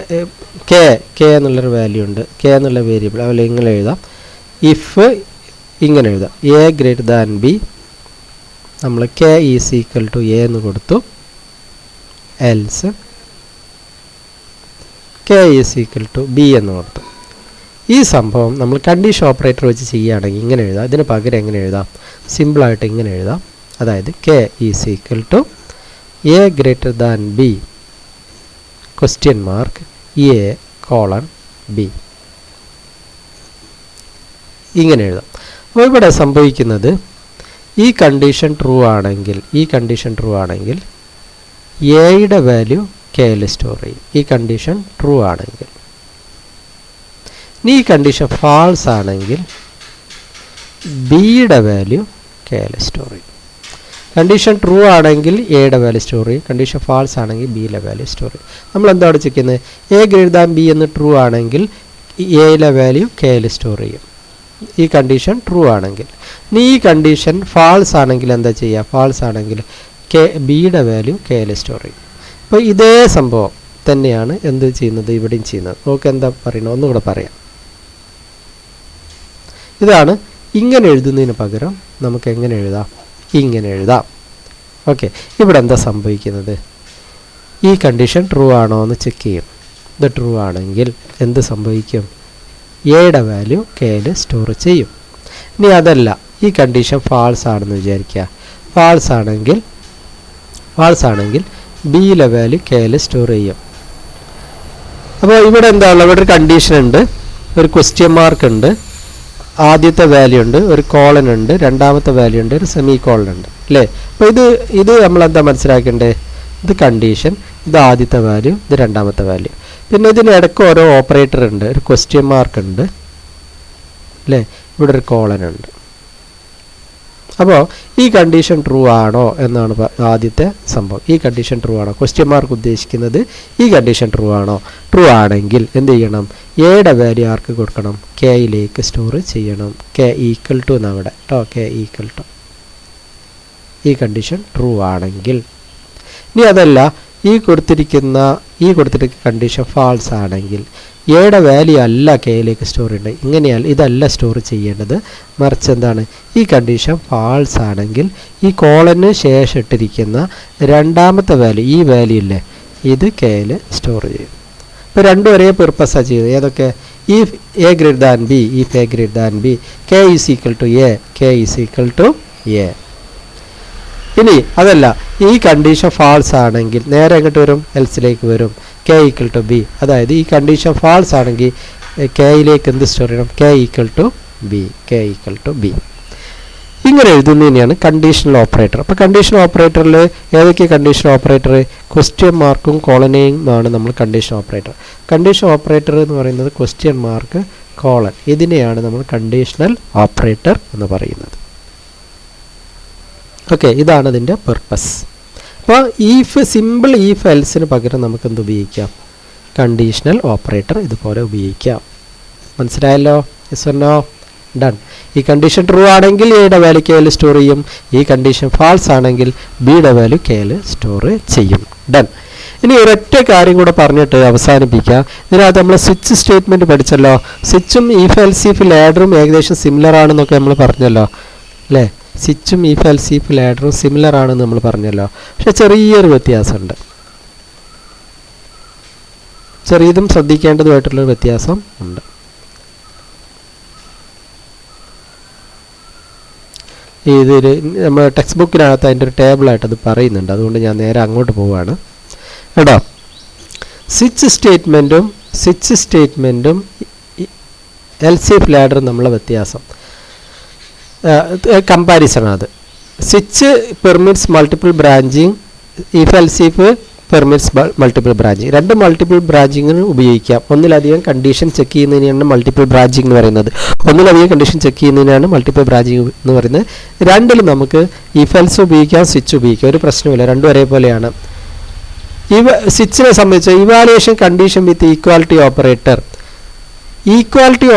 കെ എന്നുള്ളൊരു വാല്യൂ ഉണ്ട്, കെ എന്നുള്ള വേരിയബിൾ. അതുപോലെ ഇങ്ങനെ എഴുതാം, ഇഫ് ഇങ്ങനെ എഴുതാം, എ ഗ്രേറ്റർ ദാൻ ബി, നമ്മൾ K is equal to A എന്ന് കൊടുത്തു, else K is equal to B എന്ന് കൊടുത്തു. ഈ സംഭവം നമ്മൾ കണ്ടീഷൻ ഓപ്പറേറ്റർ വെച്ച് ചെയ്യുകയാണെങ്കിൽ ഇങ്ങനെ എഴുതാം. ഇതിന് പകരം എങ്ങനെ എഴുതാം? സിമ്പിളായിട്ട് ഇങ്ങനെ എഴുതാം. അതായത് K is equal to A greater than B question mark A colon B. ഇങ്ങനെ എഴുതാം. അപ്പോൾ ഇവിടെ സംഭവിക്കുന്നത് ഈ കണ്ടീഷൻ ട്രൂ ആണെങ്കിൽ എയുടെ വാല്യൂ കെയിൽ സ്റ്റോർ ചെയ്യും. ഈ കണ്ടീഷൻ ട്രൂ ആണെങ്കിൽ. ഇനി ഈ കണ്ടീഷൻ ഫാൾസ് ആണെങ്കിൽ ബിയുടെ വാല്യൂ കെയിൽ സ്റ്റോർ ചെയ്യും. കണ്ടീഷൻ ട്രൂ ആണെങ്കിൽ എയുടെ വാല്യൂ സ്റ്റോർ ചെയ്യും, കണ്ടീഷൻ ഫാൾസ് ആണെങ്കിൽ ബിയിലെ വാല്യൂ സ്റ്റോർ ചെയ്യും. നമ്മൾ എന്താണ് ചെയ്യുന്നത്? എ ഗ്രേറ്റർ ദാൻ ബി എന്ന് ട്രൂ ആണെങ്കിൽ എയിലെ വാല്യൂ കെയിൽ സ്റ്റോർ ചെയ്യും, ഈ കണ്ടീഷൻ ട്രൂ ആണെങ്കിൽ. ഇനി ഈ കണ്ടീഷൻ ഫാൾസ് ആണെങ്കിൽ എന്താ ചെയ്യുക? ഫാൾസ് ആണെങ്കിൽ ബിയുടെ വാല്യൂ കെയിൽ സ്റ്റോർ ചെയ്യും. അപ്പോൾ ഇതേ സംഭവം തന്നെയാണ് എന്ത് ചെയ്യുന്നത്? ഇവിടെയും ചെയ്യുന്നത്. നമുക്ക് എന്താ പറയുന്നത്? ഒന്നുകൂടെ പറയാം. ഇതാണ്. ഇങ്ങനെ എഴുതുന്നതിന് പകരം നമുക്ക് എങ്ങനെ എഴുതാം? ഇങ്ങനെ എഴുതാം. ഓക്കെ. ഇവിടെ എന്താ സംഭവിക്കുന്നത്? ഈ കണ്ടീഷൻ ട്രൂ ആണോ എന്ന് ചെക്ക് ചെയ്യും. ഇത് ട്രൂ ആണെങ്കിൽ എന്ത് സംഭവിക്കും? എയുടെ വാല്യൂ കെയിൽ സ്റ്റോർ ചെയ്യും. ഇനി അതല്ല, ഈ കണ്ടീഷൻ ഫാൾസ് ആണെന്ന് വിചാരിക്കുക. ഫാൾസ് ആണെങ്കിൽ ബിയിലെ വാല്യൂ കെയിൽ സ്റ്റോർ ചെയ്യും. അപ്പോൾ ഇവിടെ എന്താണ്? ഇവിടെ ഒരു കണ്ടീഷൻ ഉണ്ട്, ഒരു ക്വസ്റ്റ്യൻ മാർക്ക് ഉണ്ട്, ആദ്യത്തെ വാല്യൂ ഉണ്ട്, ഒരു കോളൻ ഉണ്ട്, രണ്ടാമത്തെ വാല്യൂ ഉണ്ട്, ഒരു സെമി കോളൻ ഉണ്ട്, അല്ലേ? അപ്പോൾ ഇത് നമ്മളെന്താ മനസ്സിലാക്കേണ്ടത്? ഇത് കണ്ടീഷൻ, ഇത് ആദ്യത്തെ വാല്യൂ, ഇത് രണ്ടാമത്തെ വാല്യൂ. പിന്നെ ഇതിനിടയ്ക്ക് ഓരോ ഓപ്പറേറ്റർ ഉണ്ട്, ഒരു ക്വസ്റ്റ്യൻ മാർക്ക് ഉണ്ട്, അല്ലേ? ഇവിടെ ഒരു കോളൻ ഉണ്ട്. അപ്പോൾ ഈ കണ്ടീഷൻ ട്രൂ ആണോ എന്നാണ് ആദ്യത്തെ സംഭവം. ഈ കണ്ടീഷൻ ട്രൂ ആണോ? ക്വസ്റ്റ്യൻ മാർക്ക് ഉദ്ദേശിക്കുന്നത് ഈ കണ്ടീഷൻ ട്രൂ ആണോ? ട്രൂ ആണെങ്കിൽ എന്ത് ചെയ്യണം? എയുടെ വാല്യൂ ആർക്ക് കൊടുക്കണം? കെയിലേക്ക് സ്റ്റോർ ചെയ്യണം. കെ ഈക്വൽ ടു എന്നവിടെ കേട്ടോ, കെ ഈക്വൽ ടു. ഈ കണ്ടീഷൻ ട്രൂ ആണെങ്കിൽ. ഇനി അതല്ല, ഈ കൊടുത്തിരിക്കുന്ന കണ്ടീഷൻ ഫാൾസ് ആണെങ്കിൽ എയുടെ വാല്യൂ അല്ല കെയിലേക്ക് സ്റ്റോർ ചെയ്യേണ്ടത്. ഇങ്ങനെയല്ല, ഇതല്ല സ്റ്റോർ ചെയ്യേണ്ടത്. മറിച്ച് എന്താണ്? ഈ കണ്ടീഷൻ ഫാൾസ് ആണെങ്കിൽ ഈ കോളന് ശേഷം ഇട്ടിരിക്കുന്ന രണ്ടാമത്തെ വാല്യൂ, ഈ വാല്യൂ ഇല്ലേ, ഇത് കെയിൽ സ്റ്റോർ ചെയ്യും. ഇപ്പോൾ രണ്ടും ഒരേ പെർപ്പസാണ് ചെയ്യുന്നത്. ഏതൊക്കെ? If A greater than B, if A greater than B, K is equal to A, K is equal to A. ഇനി അതല്ല, ഈ കണ്ടീഷൻ ഫാൾസ് ആണെങ്കിൽ നേരെ എങ്ങോട്ട് വരും? എൽസിലേക്ക് വരും, കെ ഈക്വൽ ടു ബി. അതായത് ഈ കണ്ടീഷൻ ഫാൾസ് ആണെങ്കിൽ കെയിലേക്ക് എന്ത് സ്റ്റോർ ചെയ്യണം? K equal to B, K equal to B. ഇങ്ങനെ എഴുതുന്നതിനെയാണ് കണ്ടീഷണൽ ഓപ്പറേറ്റർ. അപ്പോൾ കണ്ടീഷണൽ ഓപ്പറേറ്ററിൽ ഏതൊക്കെ കണ്ടീഷണൽ ഓപ്പറേറ്റർ? ക്വസ്റ്റ്യൻ മാർക്കും കോളനെയും ആണ് നമ്മൾ കണ്ടീഷൻ ഓപ്പറേറ്റർ. കണ്ടീഷൻ ഓപ്പറേറ്റർ എന്ന് പറയുന്നത് ക്വസ്റ്റ്യൻ മാർക്ക്, കോളൻ, ഇതിനെയാണ് നമ്മൾ കണ്ടീഷണൽ ഓപ്പറേറ്റർ എന്ന് പറയുന്നത്. ഓക്കെ, ഇതാണ് ഇതിൻ്റെ പർപ്പസ്. അപ്പോൾ സിമ്പിൾ ഈഫ് എൽസിന് പകരം നമുക്ക് എന്ത് ഉപയോഗിക്കാം? കണ്ടീഷണൽ ഓപ്പറേറ്റർ ഇതുപോലെ ഉപയോഗിക്കാം. മനസ്സിലായല്ലോ? Yes or no? ഡൺ. ഈ കണ്ടീഷൻ ട്രൂ ആണെങ്കിൽ എയുടെ വാല്യൂ കെയിൽ സ്റ്റോർ ചെയ്യും, ഈ കണ്ടീഷൻ ഫാൾസ് ആണെങ്കിൽ ബിയുടെ വാല്യൂ കെയിൽ സ്റ്റോർ ചെയ്യും. ഡൺ. ഇനി ഒരൊറ്റ കാര്യം കൂടെ പറഞ്ഞിട്ട് അവസാനിപ്പിക്കാം. ഇതിനകത്ത് നമ്മൾ സ്വിച്ച് സ്റ്റേറ്റ്മെൻറ്റ് പഠിച്ചല്ലോ. സ്വിച്ചും ഈഫ് എൽസ് ഈഫ് ലാഡറും ഏകദേശം സിമിലർ ആണെന്നൊക്കെ നമ്മൾ പറഞ്ഞല്ലോ, അല്ലേ? സ്വിച്ചും ഈഫ് എൽസ് ഈഫ് ലാഡറും സിമിലർ ആണെന്ന് നമ്മൾ പറഞ്ഞല്ലോ. പക്ഷെ ചെറിയൊരു വ്യത്യാസമുണ്ട്. ചെറിയതും ശ്രദ്ധിക്കേണ്ടതുമായിട്ടുള്ളൊരു വ്യത്യാസം ഉണ്ട്. ഇതൊരു നമ്മൾ ടെക്സ്റ്റ് ബുക്കിനകത്ത് അതിൻ്റെ ഒരു ടേബിളായിട്ട് അത് പറയുന്നുണ്ട്. അതുകൊണ്ട് ഞാൻ നേരെ അങ്ങോട്ട് പോവുകയാണ് കേട്ടോ. സ്വിച്ച് സ്റ്റേറ്റ്മെൻറ്റും എൽസ് ഇഫ് ലാഡറും തമ്മിലുള്ള വ്യത്യാസം കമ്പാരിസൺ അത്. Switch permits multiple branching, if else if permits multiple branching. രണ്ട് മൾട്ടിപ്പിൾ ബ്രാഞ്ചിങ്ങിന് ഉപയോഗിക്കാം. ഒന്നിലധികം കണ്ടീഷൻ ചെക്ക് ചെയ്യുന്നതിനാണ് മൾട്ടിപ്പിൾ ബ്രാഞ്ചിങ് എന്ന് പറയുന്നത്. ഒന്നിലധികം കണ്ടീഷൻ ചെക്ക് ചെയ്യുന്നതിനാണ് മൾട്ടിപ്പിൾ ബ്രാഞ്ചിങ് എന്ന് പറയുന്നത്. രണ്ടിലും നമുക്ക് ഇഫ് എൽസ് ഉപയോഗിക്കാം, സ്വിച്ച് ഉപയോഗിക്കാം, ഒരു പ്രശ്നമില്ല, രണ്ടും ഒരേപോലെയാണ്. സ്വിച്ചിനെ സംബന്ധിച്ച് ഇവാലുവേഷൻ കണ്ടീഷൻ വിത്ത് ഈക്വാലിറ്റി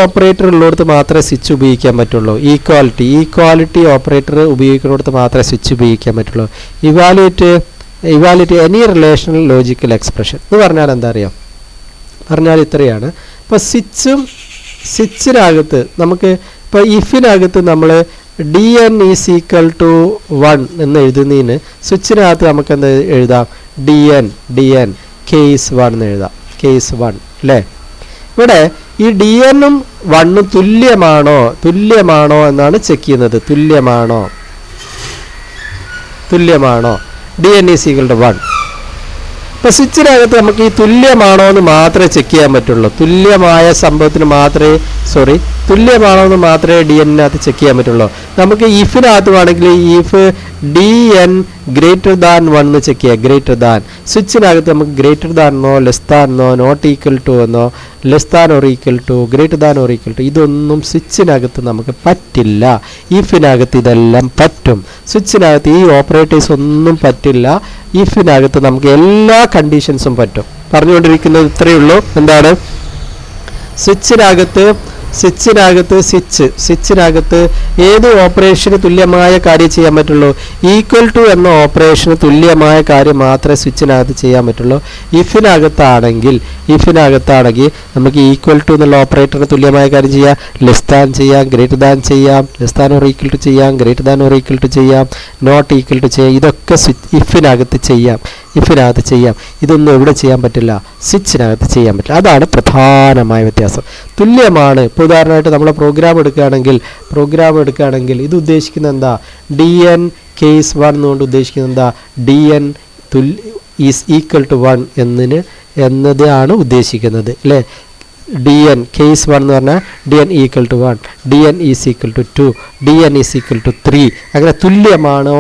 ഓപ്പറേറ്റർ ഉള്ളിടത്ത് മാത്രമേ സ്വിച്ച് ഉപയോഗിക്കാൻ പറ്റുള്ളൂ. ഈക്വാലിറ്റി ഓപ്പറേറ്റർ ഉപയോഗിക്കുന്നിടത്ത് മാത്രമേ സ്വിച്ച് ഉപയോഗിക്കാൻ പറ്റുള്ളൂ. Evaluate any relational logical expression എന്ന് പറഞ്ഞാൽ എന്താ അറിയാം, പറഞ്ഞാൽ ഇത്രയാണ്. ഇപ്പോൾ സ്വിച്ചിനകത്ത് നമുക്ക് ഇപ്പോൾ ഇഫിനകത്ത് നമ്മൾ dn ഈസ് ഈക്വൽ ടു 1 എന്ന് എഴുതുന്നതിന് സ്വിച്ചിനകത്ത് നമുക്ക് എന്താ എഴുതാം, dn കേസ് 1 എന്ന് എഴുതാം, കേസ് 1 അല്ലേ. ഇവിടെ ഈ dnഉം 1ഉം തുല്യമാണോ എന്നാണ് ചെക്ക് ചെയ്യുന്നത്. തുല്യമാണോ dn ഈസ് ഈക്വൽ ടു 1. ഇപ്പോൾ സ്വിച്ചിനകത്ത് നമുക്ക് ഈ തുല്യമാണോ എന്ന് മാത്രമേ ചെക്ക് ചെയ്യാൻ പറ്റുള്ളൂ. തുല്യമാണോ എന്ന് മാത്രമേ dnനകത്ത് ചെക്ക് ചെയ്യാൻ പറ്റുള്ളൂ. നമുക്ക് ഇഫിനകത്ത് വേണമെങ്കിൽ ഇഫ് dn ഗ്രേറ്റർ ദാൻ 1 എന്ന് ചെക്ക് ചെയ്യാം. ഗ്രേറ്റർ ദാൻ സ്വിച്ചിനകത്ത് നമുക്ക് ഗ്രേറ്റർ ദാൻ എന്നോ ലെസ് ദാൻ എന്നോ നോട്ട് ഈക്വൽ ടു എന്നോ less than or equal to greater than or equal to ഇതൊന്നും സ്വിച്ചിനകത്ത് നമുക്ക് പറ്റില്ല. ഇഫിനകത്ത് ഇതെല്ലാം പറ്റും. സ്വിച്ചിനകത്ത് ഈ ഓപ്പറേറ്റേഴ്സ് ഒന്നും പറ്റില്ല. ഇഫിനകത്ത് നമുക്ക് എല്ലാ കണ്ടീഷൻസും പറ്റും. പറഞ്ഞുകൊണ്ടിരിക്കുന്നത് ഇത്രയേ ഉള്ളൂ. എന്താണ് സ്വിച്ചിനകത്ത് ഏത് ഓപ്പറേഷന് തുല്യമായ കാര്യം ചെയ്യാൻ പറ്റുള്ളൂ? ഈക്വൽ ടു എന്ന ഓപ്പറേഷന് തുല്യമായ കാര്യം മാത്രമേ സ്വിച്ചിനകത്ത് ചെയ്യാൻ പറ്റുള്ളൂ. ഇഫിനകത്താണെങ്കിൽ നമുക്ക് ഈക്വൽ ടു എന്നുള്ള ഓപ്പറേറ്ററിന് തുല്യമായ കാര്യം ചെയ്യാം. ലെസ് ദാൻ ചെയ്യാം, ഗ്രേറ്റർ ദാൻ ചെയ്യാം, less than or equal to ചെയ്യാം, greater than or equal to ചെയ്യാം, നോട്ട് ഈക്വൽ ടു ചെയ്യാം. ഇതൊക്കെ ഇഫിനകത്ത് ചെയ്യാം. ഇതൊന്നും എവിടെ ചെയ്യാൻ പറ്റില്ല? സ്വിച്ചിനകത്ത് ചെയ്യാൻ പറ്റില്ല. അതാണ് പ്രധാനമായ വ്യത്യാസം. തുല്യമാണ്. ഇപ്പോൾ ഉദാഹരണമായിട്ട് നമ്മൾ പ്രോഗ്രാം എടുക്കുകയാണെങ്കിൽ ഇത് ഉദ്ദേശിക്കുന്നത് എന്താ? dn കേസ് 1 എന്നുകൊണ്ട് ഉദ്ദേശിക്കുന്നത് എന്താ? dn ഈസ് ഈക്വൽ ടു 1 എന്നതാണ് ഉദ്ദേശിക്കുന്നത് അല്ലേ. dn കേസ് 1 എന്ന് പറഞ്ഞാൽ dn equal to 1, dn is equal to 2, dn is equal to 3. അങ്ങനെ തുല്യമാണോ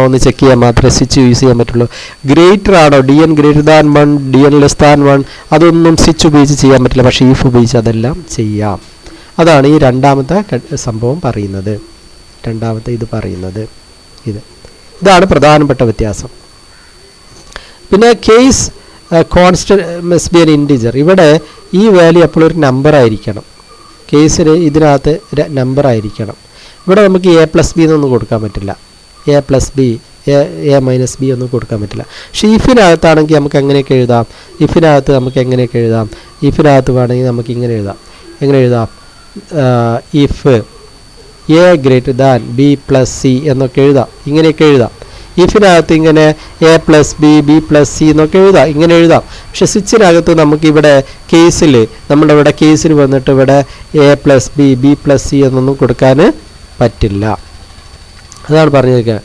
എന്ന് ചെക്ക് ചെയ്യാൻ മാത്രമേ സ്വിച്ച് യൂസ് ചെയ്യാൻ പറ്റുള്ളൂ. ഗ്രേറ്റർ ആണോ, dn greater than 1, dn less than 1 അതൊന്നും സ്വിച്ച് ഉപയോഗിച്ച് ചെയ്യാൻ പറ്റില്ല. പക്ഷേ ഇഫ് ഉപയോഗിച്ച് അതെല്ലാം ചെയ്യാം. അതാണ് ഈ രണ്ടാമത്തെ സംഭവം പറയുന്നത്. ഇതാണ് പ്രധാനപ്പെട്ട വ്യത്യാസം. പിന്നെ case constant must be an integer. ഇവിടെ ഈ വാല്യൂ എപ്പോഴും ഒരു നമ്പർ ആയിരിക്കണം. കേസിന് ഇതിനകത്ത് നമ്പർ ആയിരിക്കണം. ഇവിടെ നമുക്ക് a+b എന്നൊന്നും കൊടുക്കാൻ പറ്റില്ല. a+b a - b ഒന്നും കൊടുക്കാൻ പറ്റില്ല. പക്ഷേ ഇഫിനകത്താണെങ്കിൽ നമുക്ക് എങ്ങനെയൊക്കെ എഴുതാം? ഇഫിനകത്ത് വേണമെങ്കിൽ നമുക്ക് ഇങ്ങനെ എഴുതാം. If a greater than b + c എന്നൊക്കെ എഴുതാം. ഇങ്ങനെയൊക്കെ എഴുതാം. ഇഫിനകത്ത് ഇങ്ങനെ a+b b + c എന്നൊക്കെ ഇങ്ങനെ എഴുതാം. പക്ഷെ സ്വിച്ചിനകത്ത് നമുക്കിവിടെ നമ്മുടെ കേസിൽ വന്നിട്ട് ഇവിടെ a+b b + c എന്നൊന്നും കൊടുക്കാൻ പറ്റില്ല. അതാണ് പറഞ്ഞിരിക്കുക.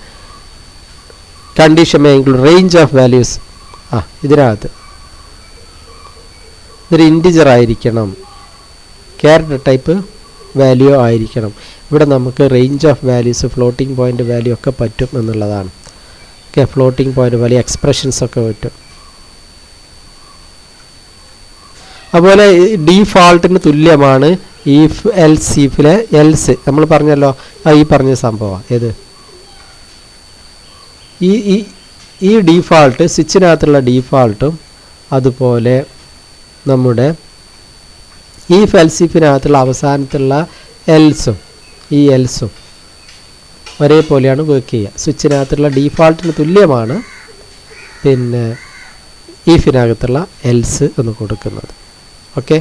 Condition may include range of values. ഇതിനകത്ത് ഇതൊരു ഇൻറ്റിജർ ആയിരിക്കണം, ക്യാരക്ടർ ടൈപ്പ് വാല്യൂ ആയിരിക്കണം. ഇവിടെ നമുക്ക് range of values, floating point value ഒക്കെ പറ്റും എന്നുള്ളതാണ്. ഫ്ലോട്ടിംഗ് പോയിൻ്റ് വാല്യൂ എക്സ്പ്രഷൻസ് ഒക്കെ പറ്റും. അതുപോലെ ഡീഫാൾട്ടിന് തുല്യമാണ് ഇഫ് എൽസ് ഇഫിലെ എൽസ്. നമ്മൾ പറഞ്ഞല്ലോ ഈ പറഞ്ഞ സംഭവം ഏത്? ഈ ഡീഫാൾട്ട് സ്വിച്ചിനകത്തുള്ള ഡീഫാൾട്ടും അതുപോലെ നമ്മുടെ ഈ എൽസിഫിനകത്തുള്ള അവസാനത്തുള്ള എൽസും ഒരേപോലെയാണ് വർക്ക് ചെയ്യുക. സ്വിച്ചിനകത്തുള്ള ഡീഫാൾട്ടിന് തുല്യമാണ് പിന്നെ ഈഫിനകത്തുള്ള എൽസ് എന്ന് കൊടുക്കുന്നത്. ഓക്കെ,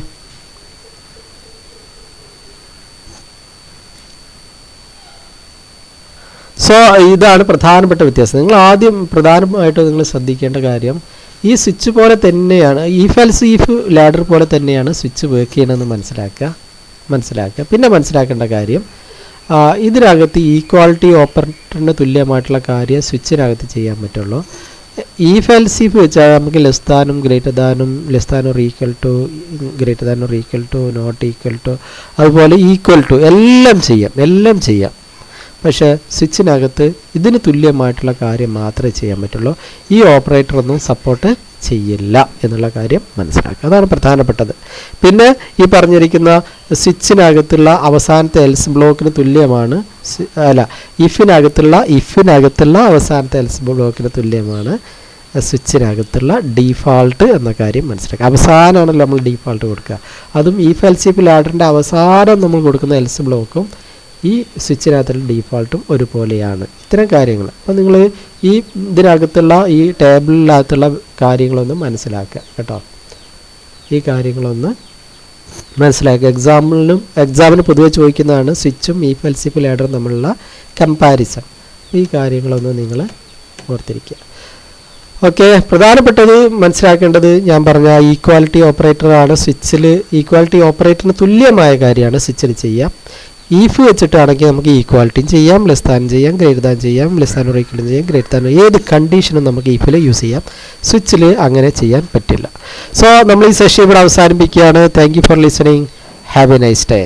സോ ഇതാണ് പ്രധാനപ്പെട്ട വ്യത്യാസം. നിങ്ങൾ ആദ്യം പ്രധാനമായിട്ട് നിങ്ങൾ ശ്രദ്ധിക്കേണ്ട കാര്യം ഈ സ്വിച്ച് പോലെ തന്നെയാണ്, ഇഫ് ലാഡർ പോലെ തന്നെയാണ് സ്വിച്ച് വർക്ക് ചെയ്യണമെന്ന് മനസ്സിലാക്കുക. പിന്നെ മനസ്സിലാക്കേണ്ട കാര്യം ഇതിനകത്ത് ഈക്വാലിറ്റി ഓപ്പറേറ്ററിന് തുല്യമായിട്ടുള്ള കാര്യം സ്വിച്ചിനകത്ത് ചെയ്യാൻ പറ്റുള്ളൂ. ഈഫ് എൽസ് ഇഫ് വെച്ചാൽ നമുക്ക് ലെസ് ദാനും ഗ്രേറ്റർ ദാനും, less than or equal to, greater than or equal to, not equal to, അതുപോലെ ഈക്വൽ ടു എല്ലാം ചെയ്യാം. പക്ഷേ സ്വിച്ചിനകത്ത് ഇതിന് തുല്യമായിട്ടുള്ള കാര്യം മാത്രമേ ചെയ്യാൻ പറ്റുള്ളൂ. ഈ ഓപ്പറേറ്ററൊന്നും സപ്പോർട്ട് ചെയ്യില്ല എന്നുള്ള കാര്യം മനസ്സിലാക്കുക. അതാണ് പ്രധാനപ്പെട്ടത്. പിന്നെ ഈ പറഞ്ഞിരിക്കുന്ന സ്വിച്ചിനകത്തുള്ള അവസാനത്തെ എൽസ് ബ്ലോക്കിന് തുല്യമാണ്, ഇഫിനകത്തുള്ള അവസാനത്തെ എൽസ് ബ്ലോക്കിന് തുല്യമാണ് സ്വിച്ചിനകത്തുള്ള ഡീഫാൾട്ട് എന്ന കാര്യം മനസ്സിലാക്കുക. അവസാനമാണല്ലോ നമ്മൾ ഡീഫാൾട്ട് കൊടുക്കുക. അതും ഈഫ് എൽസ് ഇഫ് ലാഡറിൻ്റെ അവസാനം നമ്മൾ കൊടുക്കുന്ന എൽസ് ബ്ലോക്കും ഈ സ്വിച്ചിനകത്തുള്ള ഡീഫാൾട്ടും ഒരുപോലെയാണ്. ഇത്തരം കാര്യങ്ങൾ അപ്പോൾ നിങ്ങൾ ഈ ഇതിനകത്തുള്ള ഈ ടേബിളിനകത്തുള്ള കാര്യങ്ങളൊന്ന് മനസ്സിലാക്കുക കേട്ടോ. ഈ കാര്യങ്ങളൊന്ന് മനസ്സിലാക്കുക. എക്സാമിന് പൊതുവെ ചോദിക്കുന്നതാണ് സ്വിച്ചും ഈഫ് എൽസ് ഇഫ് ലാഡറും തമ്മിലുള്ള കമ്പാരിസൺ. ഈ കാര്യങ്ങളൊന്ന് നിങ്ങൾ ഓർത്തിരിക്കുക. ഓക്കെ, പ്രധാനപ്പെട്ടത് മനസ്സിലാക്കേണ്ടത് ഞാൻ പറഞ്ഞ ഈക്വാലിറ്റി ഓപ്പറേറ്ററാണ് സ്വിച്ചിൽ. ഈക്വാലിറ്റി ഓപ്പറേറ്ററിന് തുല്യമായ കാര്യമാണ് സ്വിച്ചിൽ ചെയ്യുക. ഈഫ് വെച്ചിട്ടാണെങ്കിൽ നമുക്ക് ഈക്വാലിറ്റിയും ചെയ്യാം, ലെസ് ദാൻ ചെയ്യാം, ഗ്രേറ്റർ ദാൻ ചെയ്യാം, ലെസ് ദാൻ ഓർ ഈക്വൽ ചെയ്യാം, ഗ്രേറ്റർ ദാൻ, ഏത് കണ്ടീഷനും നമുക്ക് ഈഫിൽ യൂസ് ചെയ്യാം. സ്വിച്ചിൽ അങ്ങനെ ചെയ്യാൻ പറ്റില്ല. സോ നമ്മൾ ഈ സെഷൻ ഇവിടെ അവസാനിപ്പിക്കുകയാണ്. Thank you for listening. Have A nice day.